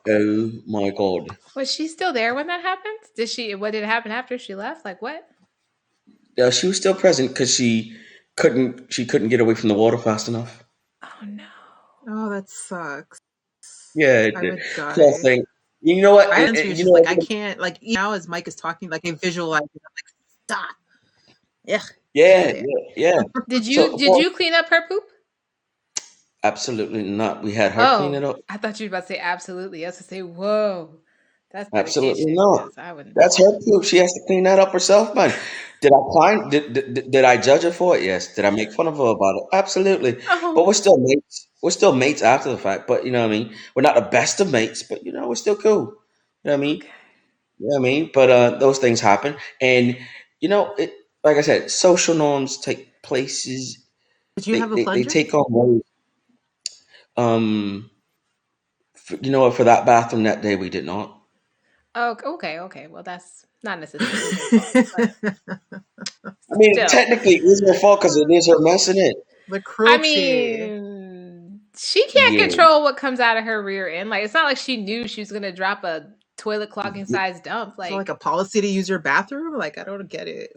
Oh my god. Was she still there when that happened? Did she? What did happen after she left? Like what? Yeah, she was still present because she couldn't get away from the water fast enough. Oh no. Oh, that sucks. Yeah, I the would whole die. thing. You know what? I answer you. It's You just know like I what? can't. Like now, as Mike is talking, like I visualize it. I'm like, stop. Yeah, can't Yeah, say it. yeah, yeah. Did you So, did well, you clean up her poop? absolutely not. We had her clean Oh, it up. I thought you were about to say absolutely. I was to say, whoa, that's Absolutely dedication not. because I wouldn't do That's that. her poop. She has to clean that up herself, man. Did I find did I judge her for it? Yes. Did I make fun of her about it? Absolutely. But Oh, we're still mates. We're still mates after the fact. But you know what I mean? We're not the best of mates, but we're still cool. You know what I mean? okay. You know what I mean? But those things happen. And it like I said, social norms take places Did you they, have a they, they plunger? take on ways. Um you know what, for that bathroom that day we did not. Oh, okay, okay. Well, that's not necessarily her fault, but I mean, still. technically it is her fault because it is her mess in it. The I cruelty. mean, she can't Yeah. control what comes out of her rear end. Like, it's not like she knew she was gonna drop a toilet clogging size dump. So like Like, a policy to use your bathroom? Like I don't get it.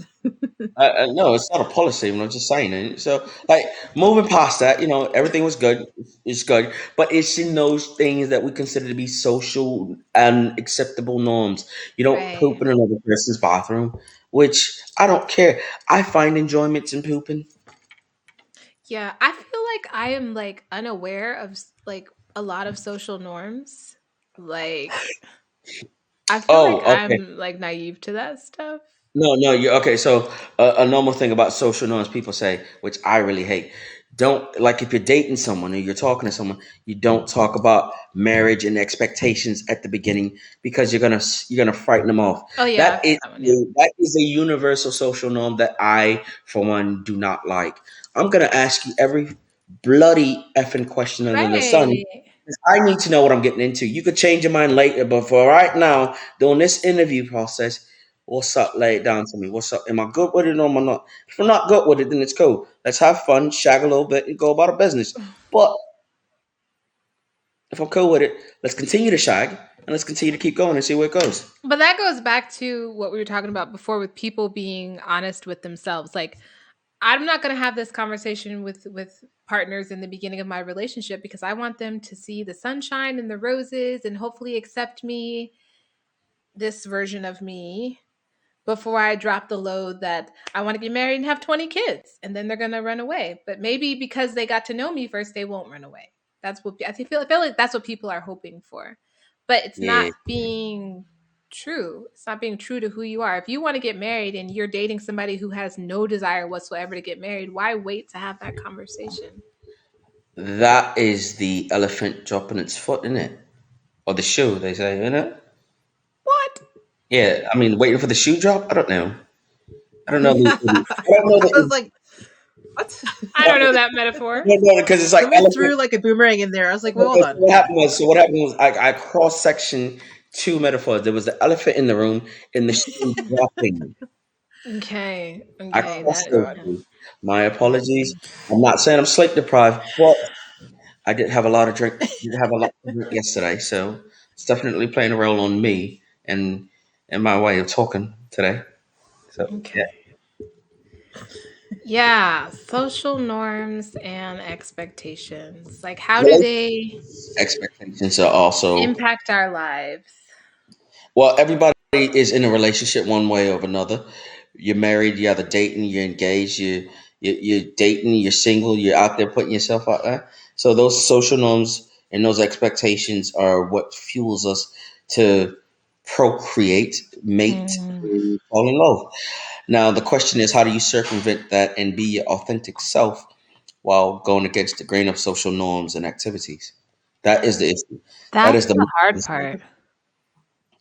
No, it's not a policy. I'm just saying it. So, like, moving past that, everything was good. It's good, but it's in those things that we consider to be social and acceptable norms. You don't right. poop in another person's bathroom, which I don't care. I find enjoyment in pooping. Yeah, I feel like I am like unaware of like a lot of social norms. Like, I feel like Oh, okay. I'm like naive to that stuff. No, no, you okay. So a normal thing about social norms, people say, which I really hate, don't like if you're dating someone or you're talking to someone, you don't talk about marriage and expectations at the beginning because you're gonna frighten them off. Oh yeah, I've That heard is that one. Yeah. that is a universal social norm that I, for one, do not like. I'm gonna ask you every bloody effing question under the sun. Right. 'Cause I need to know what I'm getting into. You could change your mind later, but for right now, during this interview process, what's up? Lay it down to me. What's up? Am I good with it or am I not? If I'm not good with it, then it's cool. Let's have fun, shag a little bit, and go about our business. But if I'm cool with it, let's continue to shag and let's continue to keep going and see where it goes. But that goes back to what we were talking about before with people being honest with themselves. Like, I'm not going to have this conversation with partners in the beginning of my relationship because I want them to see the sunshine and the roses and hopefully accept me, this version of me, before I drop the load that I want to get married and have 20 kids and then they're going to run away. But maybe because they got to know me first, they won't run away. That's what I feel like that's what people are hoping for. But it's not Yeah, being true. It's not being true to who you are. If you want to get married and you're dating somebody who has no desire whatsoever to get married, why wait to have that conversation? that is the elephant dropping its foot in it, or the shoe. They say, What? Yeah, I mean, waiting for the shoe drop. I don't know. I don't know. I don't know I was the. like, what? I don't know that metaphor. Because it's like Somebody elephant. threw like a boomerang in there. I was like, well, So hold on. what happened was I cross section two metaphors. There was the elephant in the room and the shoe dropping. Okay. I Okay. crossed That those two. My apologies. I'm not saying I'm sleep deprived, but I did have a lot of drink. Did have a lot to drink yesterday, so it's definitely playing a role on me and my way of talking today. So yeah, okay. Yeah, social norms and expectations. Like, how do relationship they expectations are also impact our lives? well. Everybody is in a relationship one way or another. You're married, you're either dating, you're engaged, you're dating, you're single, you're out there putting yourself out there. So those social norms and those expectations are what fuels us to procreate, mate, Mm, and fall in love. Now the question is, how do you circumvent that and be your authentic self while going against the grain of social norms and activities? That is the issue. That that's is the the hard part.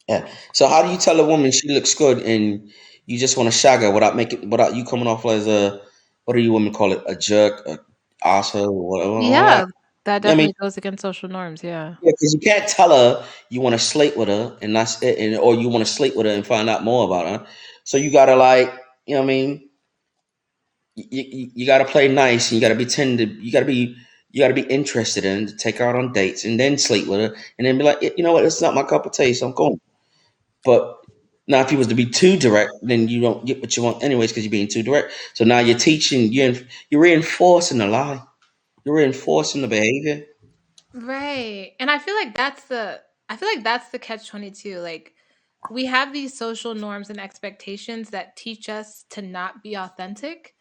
yeah. So how do you tell a woman she looks good and you just want to shag her without you coming off as a what do you women call it, a jerk, a asshole, or whatever, all that? Yeah, that I mean, definitely goes against social norms. Yeah. yeah, because you can't tell her you want to slate with her and that's it, or you want to slate with her and find out more about her. So you gotta like, you know what I mean? You gotta play nice and you gotta be tender. You gotta be You got to be interested in to take her out on dates and then sleep with her and then be like, you know what, it's not my cup of tea, so I'm going. But now, if you was to be too direct, then you don't get what you want anyways because you're being too direct. So now you're teaching, you're reinforcing the lie. You're reinforcing the behavior. Right. And I feel like that's the catch 22. Like we have these social norms and expectations that teach us to not be authentic.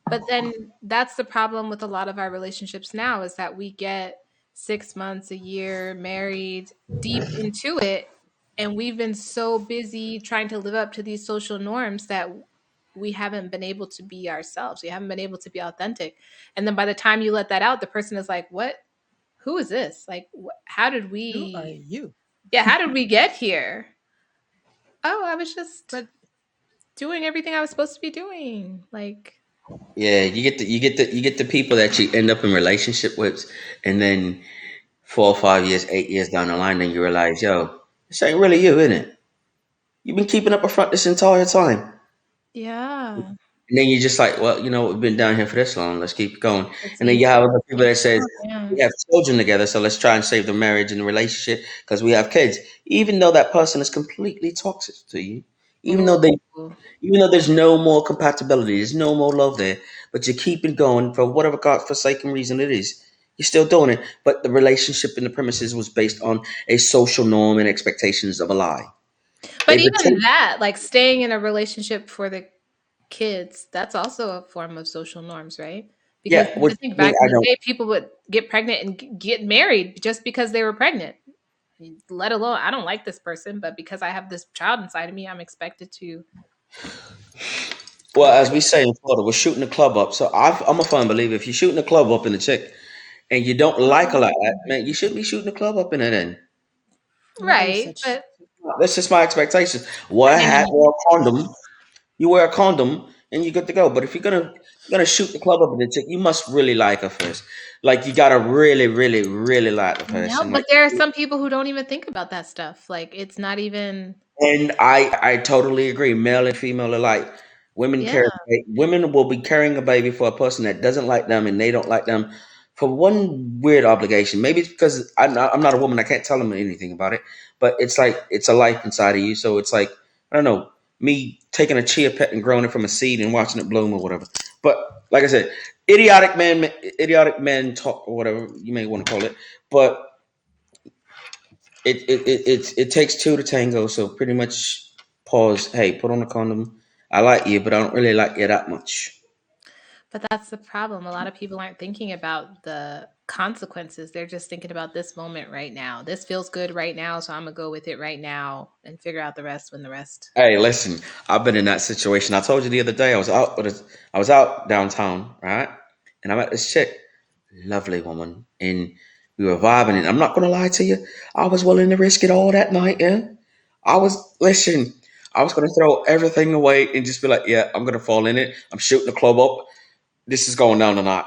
But then that's the problem with a lot of our relationships now is that we get 6 months, a year married deep into it and we've been so busy trying to live up to these social norms that we haven't been able to be ourselves. We haven't been able to be authentic. And then by the time you let that out, the person is like, "What? Who is this? Like, how did Who are we? you? Yeah, how did we get here? Oh, I was just But doing everything I was supposed to be doing." Like, Yeah, you get the people that you end up in relationship with, and then 4 or 5 years, 8 years down the line, then you realize, yo, this ain't really you, is it? You've been keeping up a front this entire time. yeah, And then you're just like, well, we've been down here for this long. Let's keep going. let's And then keep you have other people keep that says going. Yeah. we have children together, so let's try and save the marriage and the relationship because we have kids. Even though that person is completely toxic to you, even though they, Ooh. even though there's no more compatibility, there's no more love there, but you keep it going for whatever God-forsaken reason it is. You're still doing it, but the relationship and the premises was based on a social norm and expectations of a lie. But They even pretend, that, like staying in a relationship for the kids, that's also a form of social norms, right? Because yeah. Which I think I mean, back in I the don't. day, people would get pregnant and get married just because they were pregnant. Let alone, I don't like this person, but because I have this child inside of me, I'm expected to Well, go as through. we say in Florida, we're shooting the club up. So I'm a firm believer. If you're shooting the club up in the chick and you don't like her like that, man, you shouldn't be shooting the club up in her then. that is Right, such. but That's just my expectation. I Wear a hat, mean, wear a condom. You wear a condom and you're good to go. But if you're gonna shoot the club up in the chick, you must really like her first. Like you gotta really, really, really like the no, person. but Like, there are some people who don't even think about that stuff. Like it's not even, and I totally agree. Male and female alike. yeah. Women will be carrying a baby for a person that doesn't like them and they don't like them for one weird obligation. Maybe it's because I'm not a woman. I can't tell them anything about it. But it's like it's a life inside of you. So it's like I don't know me taking a chia pet and growing it from a seed and watching it bloom or whatever. But like I said, idiotic men talk or whatever you may want to call it. But it takes two to tango. So pretty much pause. Hey, put on a condom. I like you, but I don't really like you that much. But that's the problem. A lot of people aren't thinking about the consequences. They're just thinking about this moment right now. This feels good right now, so I'm gonna go with it right now and figure out the rest when the rest. Hey, listen, I've been in that situation. I told you the other day I was out downtown, right? And I met this chick, lovely woman, and we were vibing. And I'm not gonna lie to you, I was willing to risk it all that night. Yeah, listen, I was gonna throw everything away and just be like, yeah, I'm gonna fall in it. I'm shooting the club up. This is going down tonight.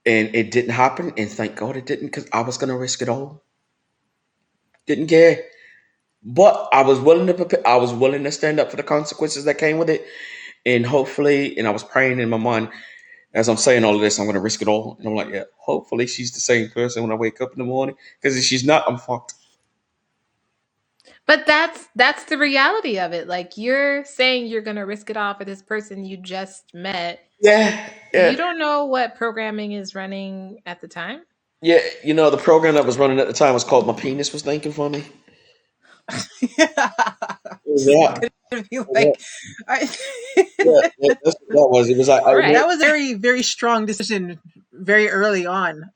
And it didn't happen, and thank God it didn't, because I was gonna risk it all. Didn't care, but I was willing to stand up for the consequences that came with it, and hopefully, and I was praying in my mind as I'm saying all of this, I'm gonna risk it all, and I'm like, yeah, hopefully she's the same person when I wake up in the morning, because if she's not, I'm fucked. But that's the reality of it. Like you're saying you're gonna risk it all for this person you just met. Yeah, You yeah, don't know what programming is running at the time. yeah. The program that was running at the time was called "My Penis Was Thinking for Me." Yeah, Could it be like, I, yeah, yeah, that's what that was. It was like I All right. remember. that was a very, very strong decision very early on.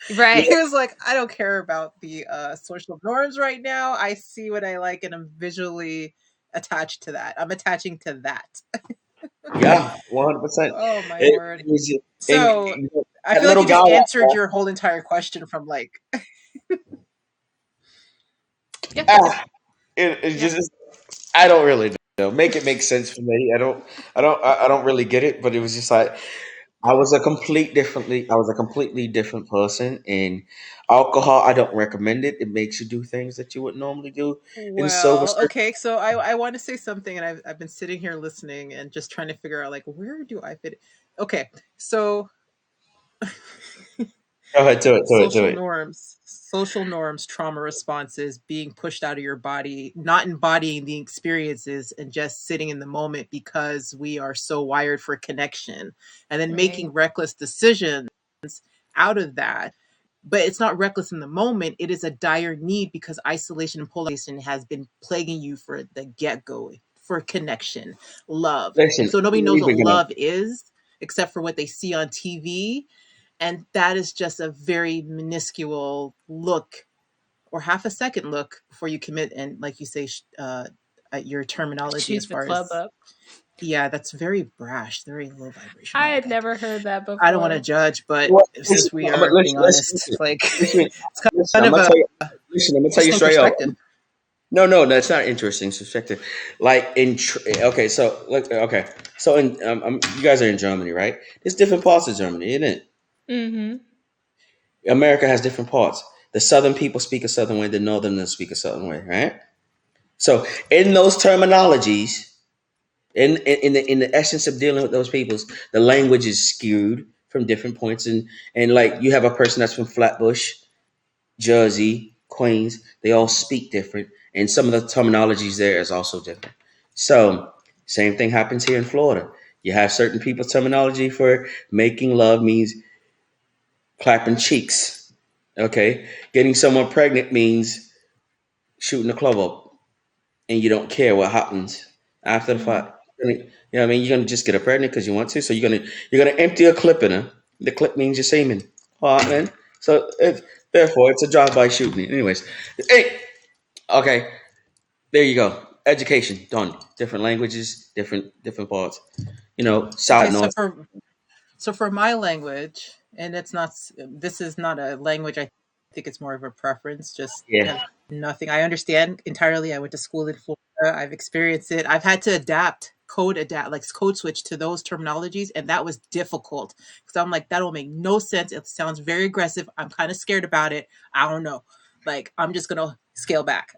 Right. He was like, I don't care about the social norms right now. I see what I like and I'm visually attached to that. I'm attaching to that. Yeah, 100%. Oh my It, word. it was, So I that feel like little you guy. just answered your whole entire question from like, Yep. Ah, it Yep. just I don't really know. Make it make sense for me. I don't really get it, but it was just like I was a completely different person, and alcohol I don't recommend it. It makes you do things that you would normally do in sober well, state. okay. So I want to say something, and I've been sitting here listening and just trying to figure out like where do I fit? Okay, so Go ahead, do it, do it, do it. Social norms, trauma responses, being pushed out of your body, not embodying the experiences and just sitting in the moment because we are so wired for connection, and then Right. making reckless decisions out of that. But it's not reckless in the moment. It is a dire need because isolation and polarization has been plaguing you for the get go, for connection, love. Listen, So nobody knows we've what been gonna. love is except for what they see on TV. And that is just a very minuscule look or half a second look before you commit. And like you say, at your terminology Shoot as the far club as, up. yeah, that's very brash, very low I vibrational. had Like, never heard that I don't want to before. judge, but What? Listen, since we but are being listen, listen, honest, listen, like listen, it's listen. kind I'm of gonna a tell you. Listen, I'm gonna tell you interesting straight up. perspective. No, no, that's not interesting. It's subjective. Like okay, so look, okay, so in you guys are in Germany, right? There's different parts of Germany, isn't it? Mm-hmm. America has different parts. The southern people speak a southern way. The northerners speak a southern way, right? So in those terminologies, in the essence of dealing with those peoples, the language is skewed from different points, and like you have a person that's from Flatbush, Jersey, Queens, they all speak different, and some of the terminologies there is also different. So, same thing happens here in Florida. You have certain people's terminology for making love means clapping cheeks. Okay, getting someone pregnant means shooting the club up, and you don't care what happens after the Mm. fact. You know what I mean? You're gonna just get her pregnant because you want to. So you're gonna empty a clip in her. The clip means you're semen. All right, man. So therefore, it's a drive-by shooting. Anyways, hey, okay, there you go. Education done. Different languages, different parts. Okay, South, north. so for my language, and this is not a language. I think it's more of a preference. Just Yeah, have nothing. I understand entirely. I went to school in Florida. I've experienced it. I've had to adapt, like code switch to those terminologies, and that was difficult because I'm like, that'll make no sense. It sounds very aggressive. I'm kind of scared about it. I don't know. Like, I'm just gonna scale back.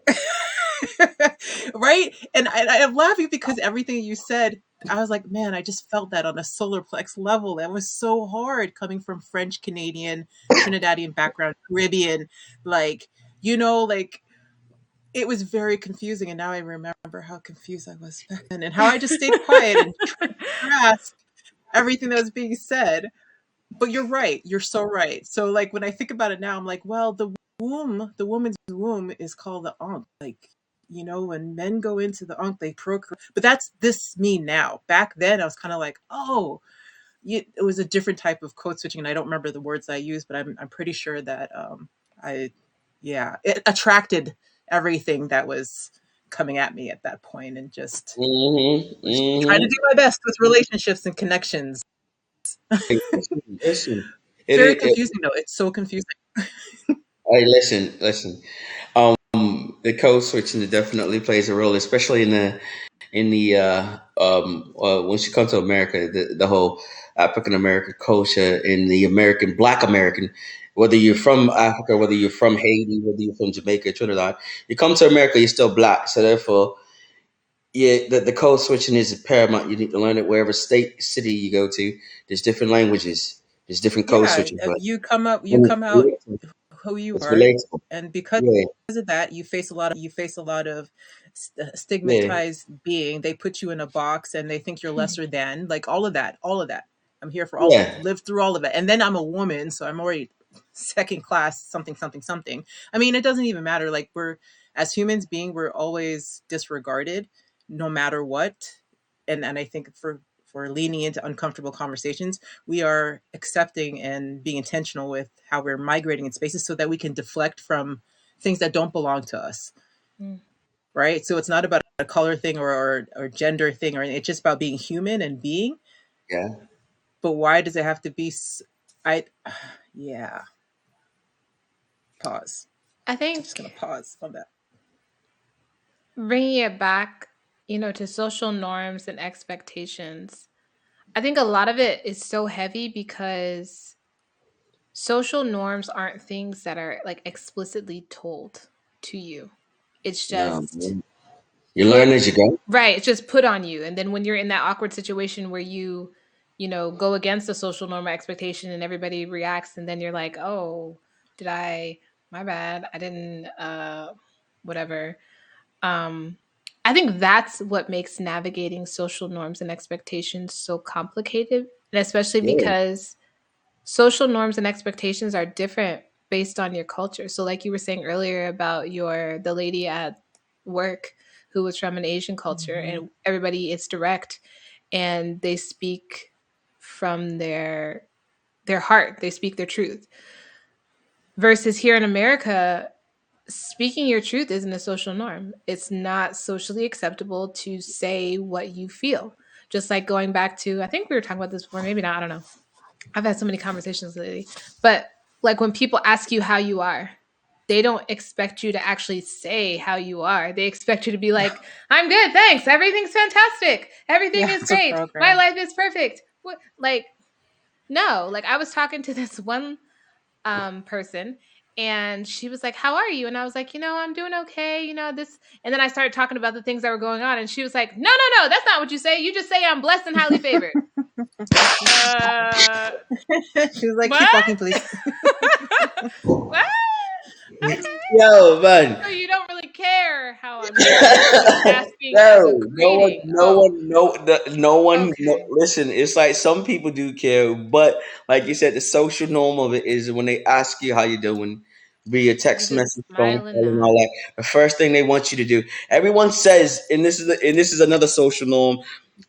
Right? And I'm laughing because everything you said, I was like, man, I just felt that on a solar plex level. That was so hard coming from French Canadian, Trinidadian background, Caribbean, like, like it was very confusing. And now I remember how confused I was back then and how I just stayed quiet and tried to grasp everything that was being said. But you're right. You're so right. So like when I think about it now, I'm like, well, the woman's womb is called the ankh. Like, when men go into the ankh, they procreate. But that's this me now. Back then, I was kind of like, oh, it was a different type of code switching, and I don't remember the words I used, but I'm pretty sure that I, yeah, it attracted everything that was coming at me at that point, and just mm-hmm, was trying to mm-hmm. do my best with relationships and connections. Listen. It, Very it, it, confusing though. It's so confusing. hey, listen. The code switching definitely plays a role, especially in the once you come to America, the whole African American culture in the American Black American, whether you're from Africa, whether you're from Haiti, whether you're from Jamaica, Trinidad, you come to America, you're still black. So therefore, yeah, the code switching is paramount. You need to learn it wherever state city you go to. There's different languages. There's different code Yeah, switching, but you when come out it's who you it's are, relatable. and because Yeah, of that, you face a lot of yeah, stigmatized being. They put you in a box, and they think you're lesser than. Like all of that. I'm here for all of it. yeah, Live through all of it, and then I'm a woman, so I'm already second class. Something, something, something. I mean, it doesn't even matter. Like as humans being, we're always disregarded, no matter what. And I think for leaning into uncomfortable conversations, we are accepting and being intentional with how we're migrating in spaces so that we can deflect from things that don't belong to us, Mm. right? So it's not about a color thing or gender thing, or it's just about being human and being. yeah. But why does it have to be? I, yeah. Pause. I I'm just gonna think pause on that. bringing it back, to social norms and expectations. I think a lot of it is so heavy because social norms aren't things that are like explicitly told to you. It's No, just you put learn as you go. right, it's just put on you. And then when you're in that awkward situation where you go against the social norm or expectation and everybody reacts and then you're like, oh, did I, my bad, I didn't, whatever. um I think that's what makes navigating social norms and expectations so complicated, and especially Yeah. because social norms and expectations are different based on your culture. So like you were saying earlier about the lady at work who was from an Asian culture, Mhm. and everybody is direct and they speak from their heart, they speak their truth. Versus here in America, speaking your truth isn't a social norm. It's not socially acceptable to say what you feel. Just like going back to, I think we were talking about this before, maybe not, I don't know. I've had so many conversations lately. But like when people ask you how you are, they don't expect you to actually say how you are. They expect you to be like, I'm good, thanks. Everything's fantastic. Everything Yeah, is it's a great. My program. life is perfect. What, like, no, like I was talking to this one person, and she was like, how are you? And I was like, I'm doing okay, this. And then I started talking about the things that were going on, and she was like, no, no, no, that's not what you say. You just say I'm blessed and highly favored. uh She was like, keep what? walking, please. What? Okay. Yo, man. So you don't really care how I'm doing. You're just asking as a No, greeting. Oh, no one. No, okay. listen, it's like some people do care, but like you said, the social norm of it is when they ask you how you doing, via You text just message, phone smile and call, and all nod. that. The first thing they want you to do. Everyone says, and this is another social norm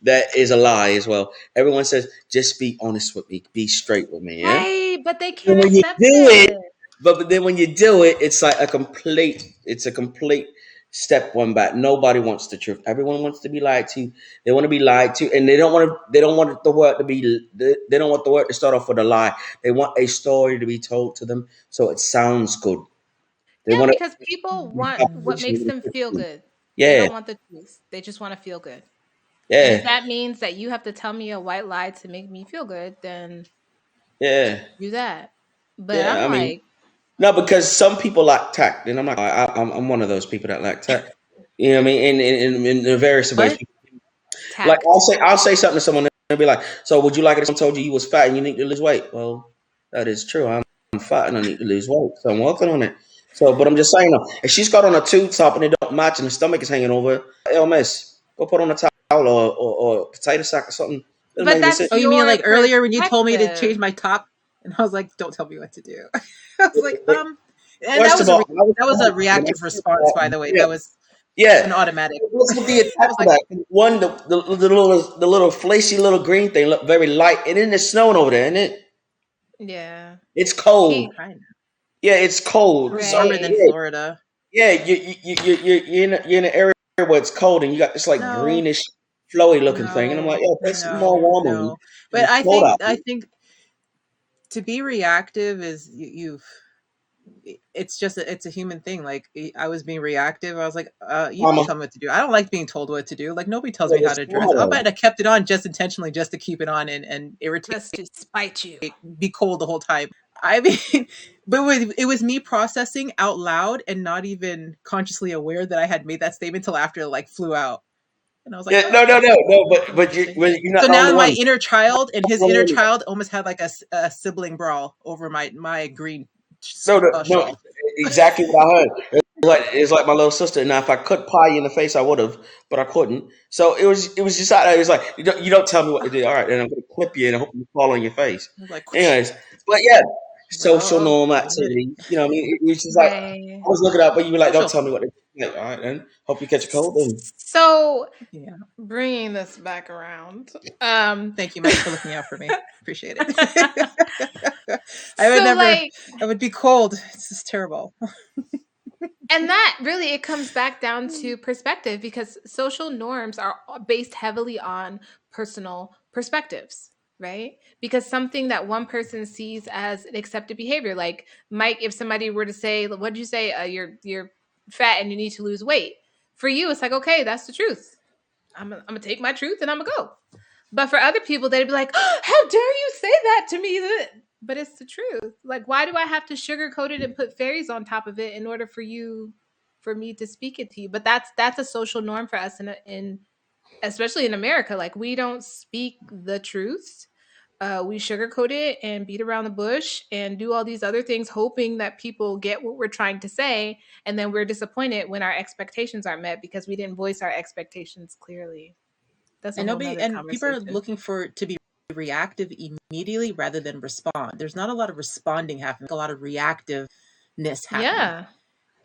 that is a lie as well. Everyone says, just be honest with me, be straight with me, yeah. Right, but they And can't when you accept do it, it. but then when you do it, it's like it's a complete step one back. Nobody wants the truth. Everyone wants to be lied to. They want to be lied to, and they don't want the word to be, they don't want the word to start off with a lie. They want a story to be told to them so it sounds good. They Yeah, want because people want what makes them feel to, good. They yeah, don't want the truth. They just want to feel good. And if yeah, that means that you have to tell me a white lie to make me feel good, then yeah, do that. But yeah. I'm I mean, like, no, because some people lack tact, and I'm not. I'm one of those people that lack tact. You know what I mean? In various ways. What? Like tact. I'll say something to someone and they'll be like, "So would you like it if someone told you you was fat and you need to lose weight?" Well, that is true. I'm fat and I need to lose weight, so I'm working on it. So, but I'm just saying, though, if she's got on a tube top and it don't match and the stomach is hanging over, hey, miss, go put on a towel or potato sack or something. Doesn't But make any that's sense. Oh, you mean your like earlier when you told me to perspective. change my top, and I was like, "Don't tell me what to do." I was like, and First of all, I was that was a when I reactive said response, by that, the way. yeah, That was yeah. an automatic. What's with the I attack was of like, that? One, the little flashy little green thing looked very light, and then it's snowing over there, isn't it? Yeah. It's cold. He kind of. Yeah, it's cold. We're So warmer than right. yeah, Florida. yeah, you're in an area where it's cold, and you got this like No, greenish, flowy looking thing, and I'm like, no, yo, it's more no, warmer no. because But it's cold out. I think to be reactive is it's just it's a human thing. Like I was being reactive. I was like, you don't Mama, tell me what to do. I don't like being told what to do. Like nobody tells yeah, me how it's to dress. summer I though. bet I kept it on just intentionally just to keep it on and irritate, Just to spite you. be cold the whole time. I mean, but it was me processing out loud and not even consciously aware that I had made that statement till after it like flew out. And I was like, Yeah, oh, no, that's but interesting. you're not So the only now my one. inner child and his You're not inner the only one. child almost had like a sibling brawl over my green No, shawl. exactly what I heard. It's like my little sister. Now, if I could pie you in the face, I would have, but I couldn't. So it was just out there. It was like you don't tell me what to do. All right, then I'm going to clip you and I hope you fall on your face. I was like, whoosh. Anyways, but yeah, I was like, social oh, norm getting ready. activity. You know, what I mean, it was just like Right. I was looking up, but you were like, don't Social. tell me what to do. Like, all right, then hope you catch a cold. Then So Yeah. bringing this back around. Thank you, Mike, for looking out for me. Appreciate it. I would So never. like, I would be cold. It's just terrible. and that really, it comes back down to perspective, because social norms are based heavily on personal perspectives, right? Because something that one person sees as an accepted behavior, like Mike, if somebody were to say, what did you say, you're fat and you need to lose weight, for you it's like, okay, that's the truth. I'm gonna take my truth and I'm gonna go. But for other people, they'd be like, oh, how dare you say that to me? But it's the truth. Like, why do I have to sugarcoat it and put fairies on top of it in order for me to speak it to you? But that's a social norm for us in especially in America. Like, we don't speak the truth. we sugarcoat it and beat around the bush and do all these other things, hoping that people get what we're trying to say. And then we're disappointed when our expectations aren't met because we didn't voice our expectations clearly. That's a And whole nobody, nother and people are conversation. looking for to be reactive immediately rather than respond. There's not a lot of responding happening, a lot of reactiveness happening. Yeah.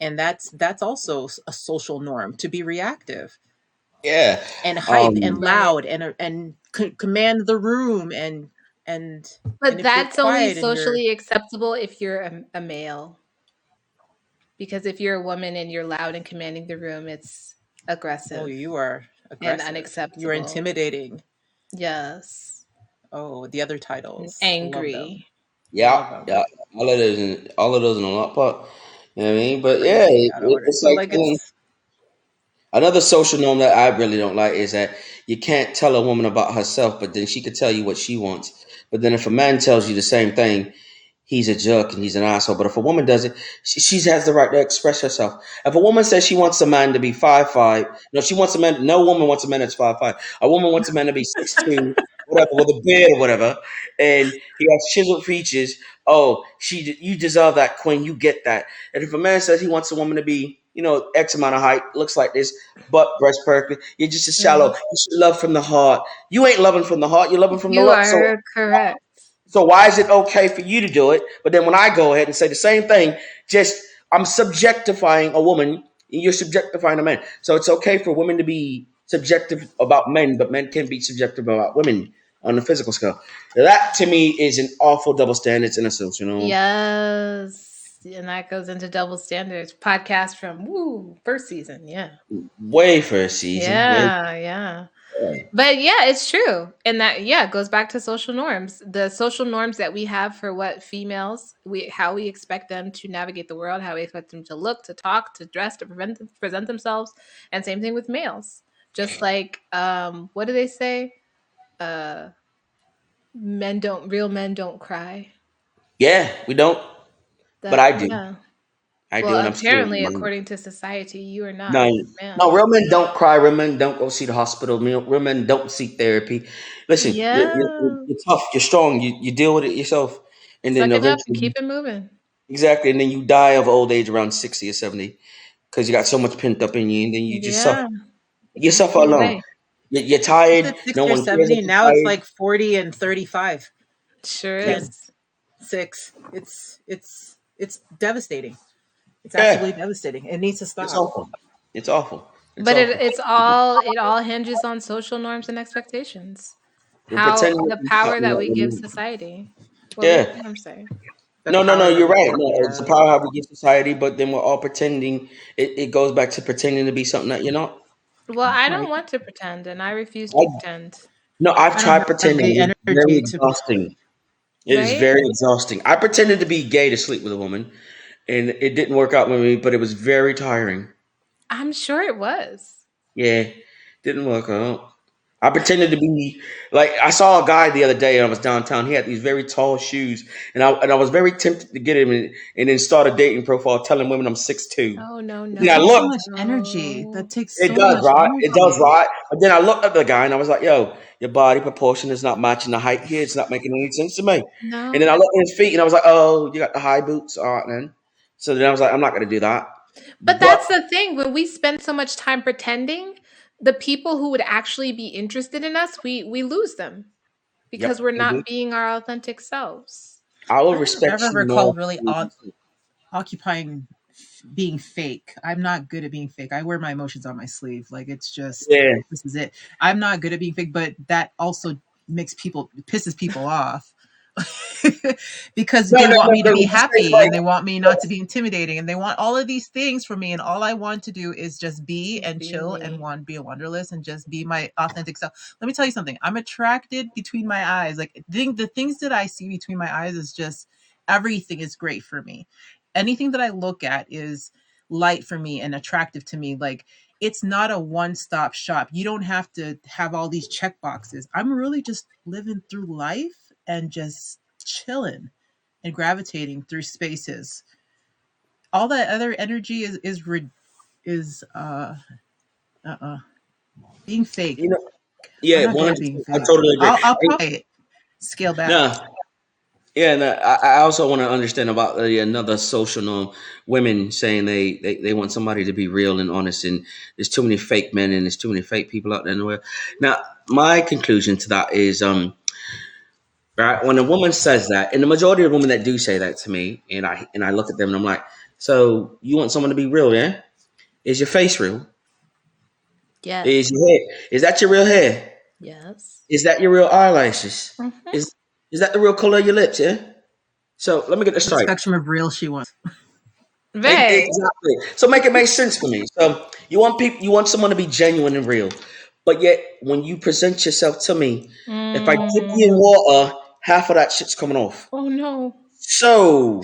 And that's also a social norm, to be reactive Yeah. and hype and Um, Right. loud and command the room and But if you're that's only quiet and you're socially acceptable if you're a male. Because if you're a woman and you're loud and commanding the room, it's oh, aggressive you are and aggressive, you're unacceptable. intimidating. Yes. Oh, the other And titles, love them, angry. yeah, love them. yeah, all of those in a lot, but you know what I mean. But yeah, Crazy out of order. it's So like like it's another social norm that I really don't like is that you can't tell a woman about herself, but then she could tell you what she wants. But then if a man tells you the same thing, he's a jerk and he's an asshole. But if a woman does it, she has the right to express herself. If a woman says she wants a man to be 5'5", no, she wants a man. No woman wants a man that's 5'5". A woman wants a man to be 6'2", whatever, with a beard or whatever, and he has chiseled features. Oh, you deserve that, queen. You get that. And if a man says he wants a woman to be, X amount of height, looks like this, butt, breast perfect, you're just a shallow. Mhm. You should love from the heart. You ain't loving from the heart. You're loving from the You looks. So are correct. so why is it okay for you to do it, but then when I go ahead and say the same thing, just I'm subjectifying a woman, and you're subjectifying a man. So it's okay for women to be subjective about men, but men can be subjective about women on the physical scale. That to me is an awful double standards in a sense, Yes. And that goes into double standards. Podcast from first season. Yeah. Way for a season. Yeah. Yeah. But yeah, it's true. And that goes back to social norms. The social norms that we have for what females, how we expect them to navigate the world, how we expect them to look, to talk, to dress, to present themselves, and same thing with males. Just like what do they say? Uh real men don't cry. Yeah, we don't, but That I do. yeah. I do, Well, and I'm still. apparently according to society, you are not No, a real no, man. real men don't cry. Real men don't go see the hospital. Real men don't seek therapy. Listen, Yeah. you're tough. You're strong. You deal with it yourself, and then Suck it up and eventually, keep it moving. exactly, and then you die of old age around 60 or 70 because you got so much pent up in you, and then you just suffer. Yeah. You You suffer fade alone. away. You're you tired. said No 60 or one cares that 70. you're Now it's tired. like 40 and 35. Sure Yeah, is. 36. It's devastating. It's yeah. absolutely devastating. It needs to It's stop. awful. It's awful. It's But awful. it all hinges on social norms and expectations. We're How pretending. the power that we give society. What were you Yeah. saying? I'm sorry. The No. power that You're we right. give. No, it's the Yeah. power how we get society, but then we're all pretending. It goes back to pretending to be something that you're not. Well, I don't Right. want to pretend, and I refuse to I, pretend. no, I've I don't tried have pretending. the It's very energy to. exhausting. It is Right? very exhausting. I pretended to be gay to sleep with a woman, and it didn't work out with me, but it was very tiring. I'm sure it was. Yeah, didn't work out. I pretended to be like I saw a guy the other day, and I was downtown. He had these very tall shoes, and I was very tempted to get him, and then start a dating profile telling women I'm 6'2". Oh no, That Then I no, takes so looked. much energy. no. That takes It so does, much right? It does, energy. right? But then I looked at the guy and I was like, yo, your body proportion is not matching the height here. It's not making any sense to me. And then No. I looked at his feet and I was like, oh, you got the high boots. All right, then. So then I was like, I'm not going to do that. But But that's the thing. When we spend so much time pretending, the people who would actually be interested in us, we lose them because yep, we're we do. not being our authentic selves. I will I don't respect ever you more. recall really occupying being fake. I'm not good at being fake. I wear my emotions on my sleeve. Like it's just Yeah. this is it. I'm not good at being fake, but that also pisses people off. Because they want me to be It's happy like, and they want me not to be intimidating and they want all of these things from me and all I want to do is just be and Be chill and me. want be a wanderlust and just be my authentic self. Let me tell you something. I'm attracted between my eyes. Like the things that I see between my eyes is just everything is great for me. Anything that I look at is light for me and attractive to me. Like it's not a one-stop shop. You don't have to have all these check boxes. I'm really just living through life and just chilling and gravitating through spaces. All that other energy is being fake. you know, I'm yeah, not good at being 100%. I fake. totally agree. I'll probably scale back. No, yeah, and I also want to understand about another social norm. Women saying they want somebody to be real and honest, and there's too many fake men and there's too many fake people out there in the world. Now, my conclusion to that is, right, when a woman says that, and the majority of women that do say that to me, and I look at them and I'm like, so you want someone to be real, yeah? Is your face real? Yes. Is your hair? Is that your real hair? Yes. Is that your real eyelashes? Mhm. Is that the real color of your lips? Yeah. So let me get this The straight. spectrum of real she wants. Right. Exactly. So make it make sense for me. So you want someone to be genuine and real, but yet when you present yourself to me, if I dip you in water, half of that shit's coming off. Oh no. So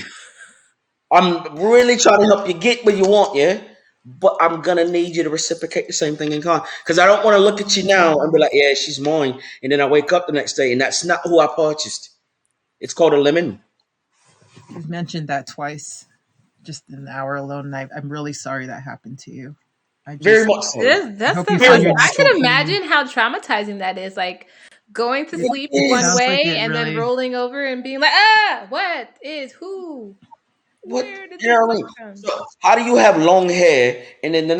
I'm really trying to help you get what you want, yeah. But I'm gonna need you to reciprocate the same thing in kind, because I don't want to look at you now and be like, yeah, she's mine, and then I wake up the next day and that's not who I purchased. It's called a lemon. You've mentioned that twice, just in the hour alone. And I'm really sorry that happened to you. I Very just much so. That's hope the you Very find your much I so. natural can beauty. imagine how traumatizing that is. Like going to It, sleep It one is. sounds like way it and then really. rolling over and being like, ah, what is who? What Where did you this know what I come mean? from? So how do you have long hair and then the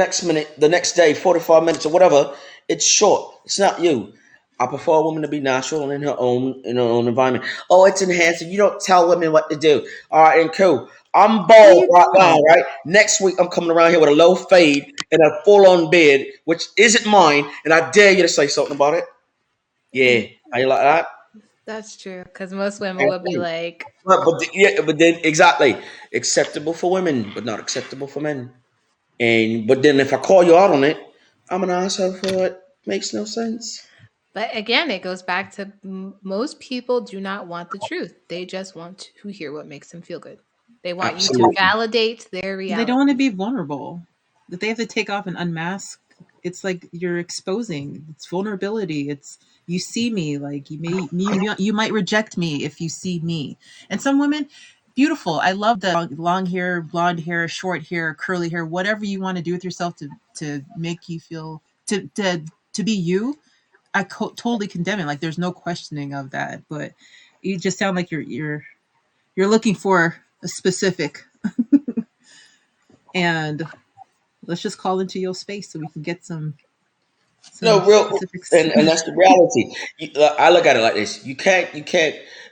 next day, 45 minutes or whatever, it's short. It's not you. I prefer a woman to be natural in her own environment. Oh, it's enhancing. You don't tell women what to do. All right, and cool. I'm What are bald you right now, doing? right? Next week I'm coming around here with a low fade and a full on beard, which isn't mine, and I dare you to say something about it. Yeah. How you like that? That's true. Because most women would be like, But then exactly acceptable for women, but not acceptable for men. And but then if I call you out on it, I'm an asshole for it. Makes no sense. but again, it goes back to most people do not want the truth. They just want to hear what makes them feel good. They want you to Absolutely. validate their They reality. don't want to be vulnerable. That they have to take off and unmask. It's like you're exposing. It's vulnerability. It's you see me like you might reject me if you see me. And some women, beautiful. I love the long hair, blonde hair, short hair, curly hair, whatever you want to do with yourself to make you feel to be you. Totally condemn it. Like there's no questioning of that. But you just sound like you're looking for a specific and let's just call into your space so we can get some No, real, specifics. and that's the reality. I look at it like this: you can't,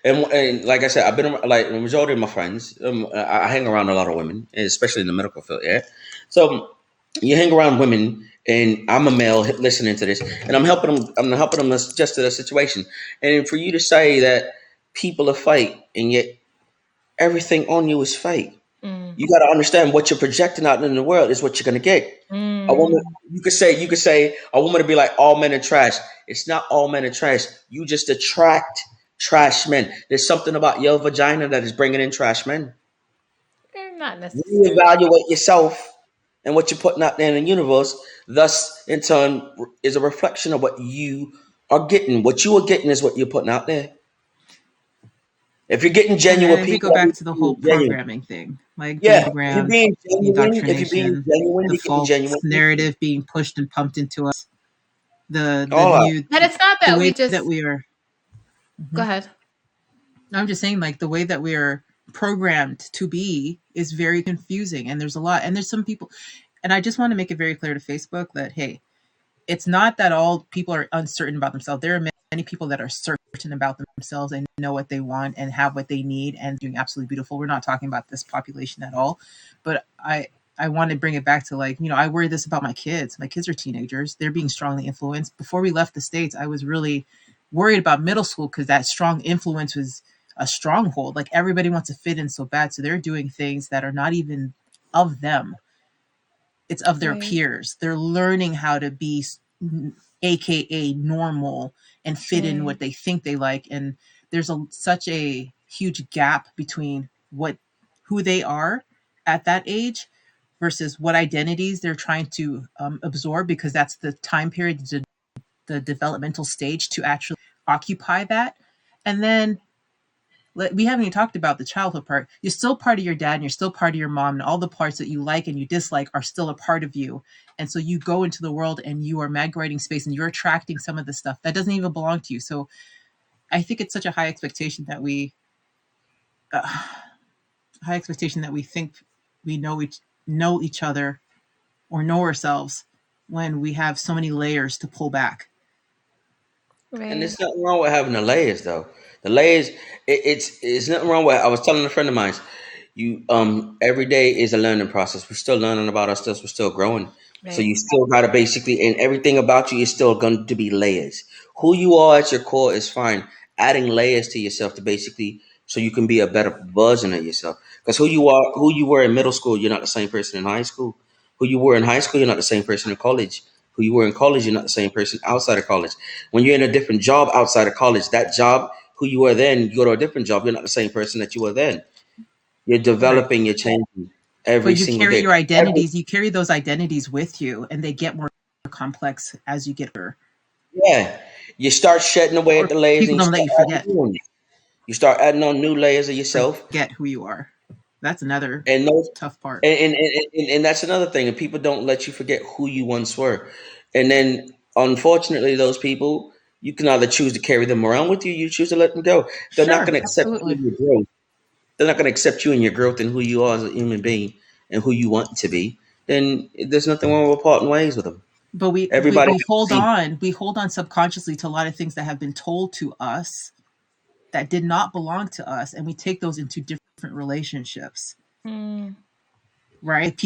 and like I said, I've been like the majority of my friends. I hang around a lot of women, and especially in the medical field. Yeah, so you hang around women, and I'm a male listening to this, and I'm helping them. I'm helping them adjust to the situation, and for you to say that people are fake, and yet everything on you is fake. Mm. You got to understand what you're projecting out in the world is what you're going to get. A woman, Mm. you could say a woman to be like all men are trash. It's not all men are trash. You just attract trash men. There's something about your vagina that is bringing in trash men. Not You necessarily. evaluate yourself and what you're putting out there in the universe. Thus, in turn, is a reflection of what you are getting. What you are getting is what you're putting out there. If you're getting And genuine then we people, go that back means to the you're whole being genuine. programming thing, like Yeah, beta if you're grams, being genuine, indoctrination, the you're getting false genuine people. narrative being pushed and pumped into us, the All that. new And it's not the that we way that just we are. go Mhm. ahead. I'm just saying, like the way that we are programmed to be is very confusing, and there's a lot, and there's some people, and I just want to make it very clear to Facebook that hey, it's not that all people are uncertain about themselves. There are many people that are certain about themselves and know what they want and have what they need and doing absolutely beautiful. We're not talking about this population at all, but I want to bring it back to like, I worry this about my kids. My kids are teenagers. They're being strongly influenced. Before we left the States, I was really worried about middle school because that strong influence was a stronghold. Like everybody wants to fit in so bad. So they're doing things that are not even of them, it's of their Right. peers. They're learning how to be aka normal and fit in Right. what they think they like, and there's such a huge gap between what who they are at that age versus what identities they're trying to absorb, because that's the time period, the developmental stage to actually occupy that. And then we haven't even talked about the childhood part. You're still part of your dad and you're still part of your mom, and all the parts that you like and you dislike are still a part of you. And so you go into the world and you are migrating space and you're attracting some of the stuff that doesn't even belong to you. So I think it's such a high expectation that uh, we think we know each other or know ourselves when we have so many layers to pull back. And Right. there's nothing wrong with having the layers, though. The layers, it's nothing wrong with. I was telling a friend of mine, every day is a learning process. We're still learning about ourselves. We're still growing. So Right. you still gotta basically, and everything about you is still going to be layers. Who you are at your core is fine. Adding layers to yourself to basically so you can be a better version of yourself. Because who you were in middle school, you're not the same person in high school. Who you were in high school, you're not the same person in college. Who you were in college, you're not the same person outside of college. When you're in a different job outside of college, that job, who you were then, you go to a different job, you're not the same person that you were then. You're Right. developing, you're changing every But you single carry day. your identities, you carry those identities with you, and they get more complex as you get older, Yeah. You start shedding away at or the layers and people you don't let start you adding forget new ones. You start adding on new layers of yourself. who you are. That's another And those tough part. and that's another thing. And people don't let you forget who you once were. And then unfortunately those people, you can either choose to carry them around with you, you choose to let them go. They're not Sure, gonna accept you absolutely. in your growth. They're not gonna accept you in your growth and who you are as a human being and who you want to be. Then there's nothing wrong with parting ways with them. But Everybody we hold on subconsciously to a lot of things that have been told to us that did not belong to us, and we take those into different relationships. Mm. Right,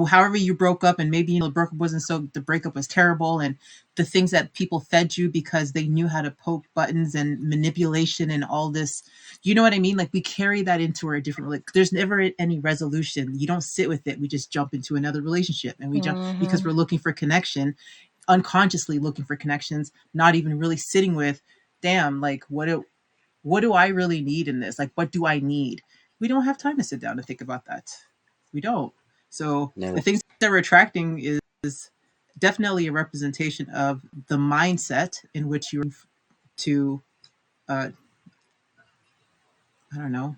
however you broke up, and maybe the breakup wasn't so the breakup was terrible, and the things that people fed you because they knew how to poke buttons and manipulation and all this, you know what I mean? Like, we carry that into our different, like, there's never any resolution. You don't sit with it. We just jump into another relationship, and we jump because Hmm. we're looking for connection, unconsciously looking for connections, not even really sitting with, damn, like, what do I really need in this? Like, what do I need? We don't have time to sit down and think about that. We don't. So never. the things that we're attracting is definitely a representation of the mindset in which you're to, uh, I don't know.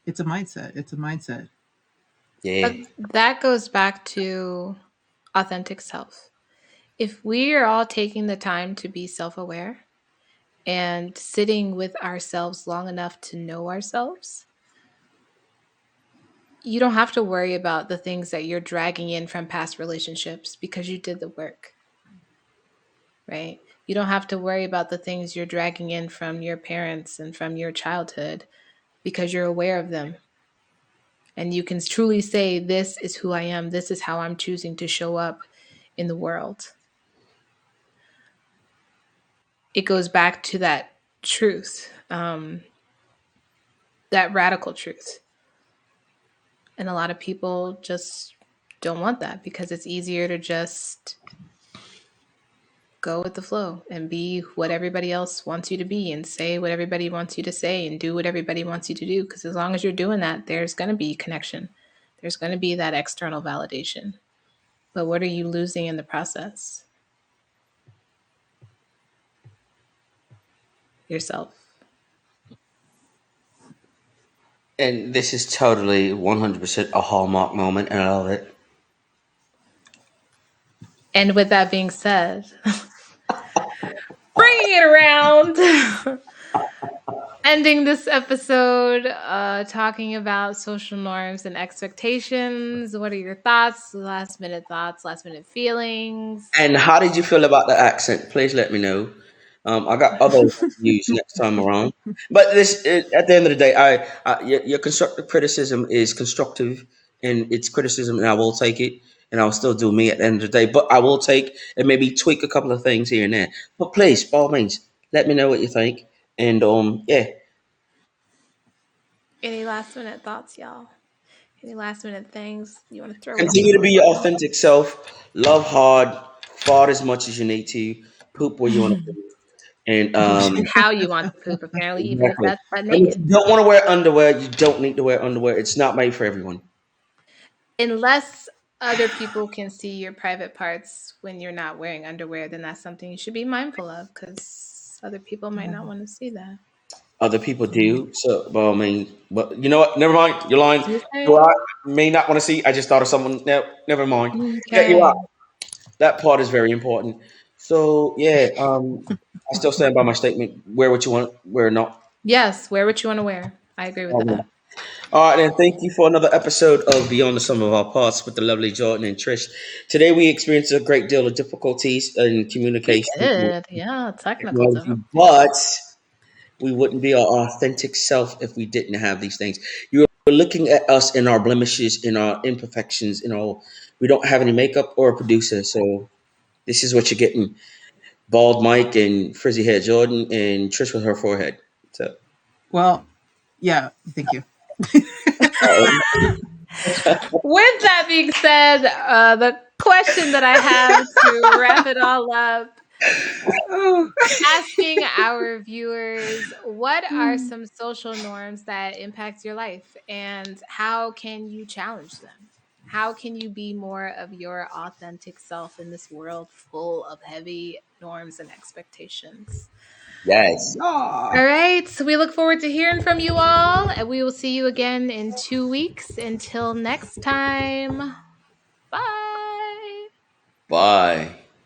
It's a mindset. It's a mindset. Yeah. But that goes back to authentic self. If we are all taking the time to be self aware and sitting with ourselves long enough to know ourselves, you don't have to worry about the things that you're dragging in from past relationships because you did the work, right? You don't have to worry about the things you're dragging in from your parents and from your childhood because you're aware of them. And you can truly say, this is who I am, this is how I'm choosing to show up in the world. It goes back to that truth, that radical truth. And a lot of people just don't want that because it's easier to just go with the flow and be what everybody else wants you to be and say what everybody wants you to say and do what everybody wants you to do. Because as long as you're doing that, there's going to be connection, there's going to be that external validation. But what are you losing in the process? Yourself. And this is totally 100% a hallmark moment, and I love it. And with that being said, bringing it around. Ending this episode, talking about social norms and expectations. What are your thoughts, last minute feelings? And how did you feel about the accent? Please let me know. I got other views next time around. But at the end of the day, your constructive criticism is constructive, and it's criticism, and I will take it, and I'll still do me at the end of the day. But I will take and maybe tweak a couple of things here and there. But please, by all means, let me know what you think. And yeah, Any last minute thoughts, y'all? Any last minute things you want to throw in continue to before be we your go? authentic self. Love hard, fart as much as you need to, poop where you want to poop, and And how you want to poop, apparently, even if exactly. that's butt And if naked. you don't want to wear underwear, you don't need to wear underwear. It's not made for everyone. Unless other people can see your private parts when you're not wearing underwear, then that's something you should be mindful of because other people might not want to see that. Other people do. So, well, I mean, but you know what? Never mind. You're lying. Okay. You are, may not want to see. I just thought of someone. No, never mind. Yeah, you're right. Okay. That part is very important. So yeah, I still stand by my statement. Wear what you want, wear not. Yes, wear what you want to wear. I agree with that. All right, and thank you for another episode of Beyond the Sum of Our Parts with the lovely Jordan and Trish. Today we experienced a great deal of difficulties in We communication with did. Yeah, technical technology, difficulties. but we wouldn't be our authentic self if we didn't have these things. You're looking at us in our blemishes, in our imperfections, in our. We don't have any makeup or a producer, so this is what you're getting: bald Mike and frizzy hair Jordan and Trish with her forehead. So. Well, yeah, thank you. With that being said, the question that I have to wrap it all up, asking our viewers, what are some social norms that impact your life and how can you challenge them? How can you be more of your authentic self in this world full of heavy norms and expectations? Yes. All right. So we look forward to hearing from you all, and we will see you again in 2 weeks. Until next time, bye. Bye.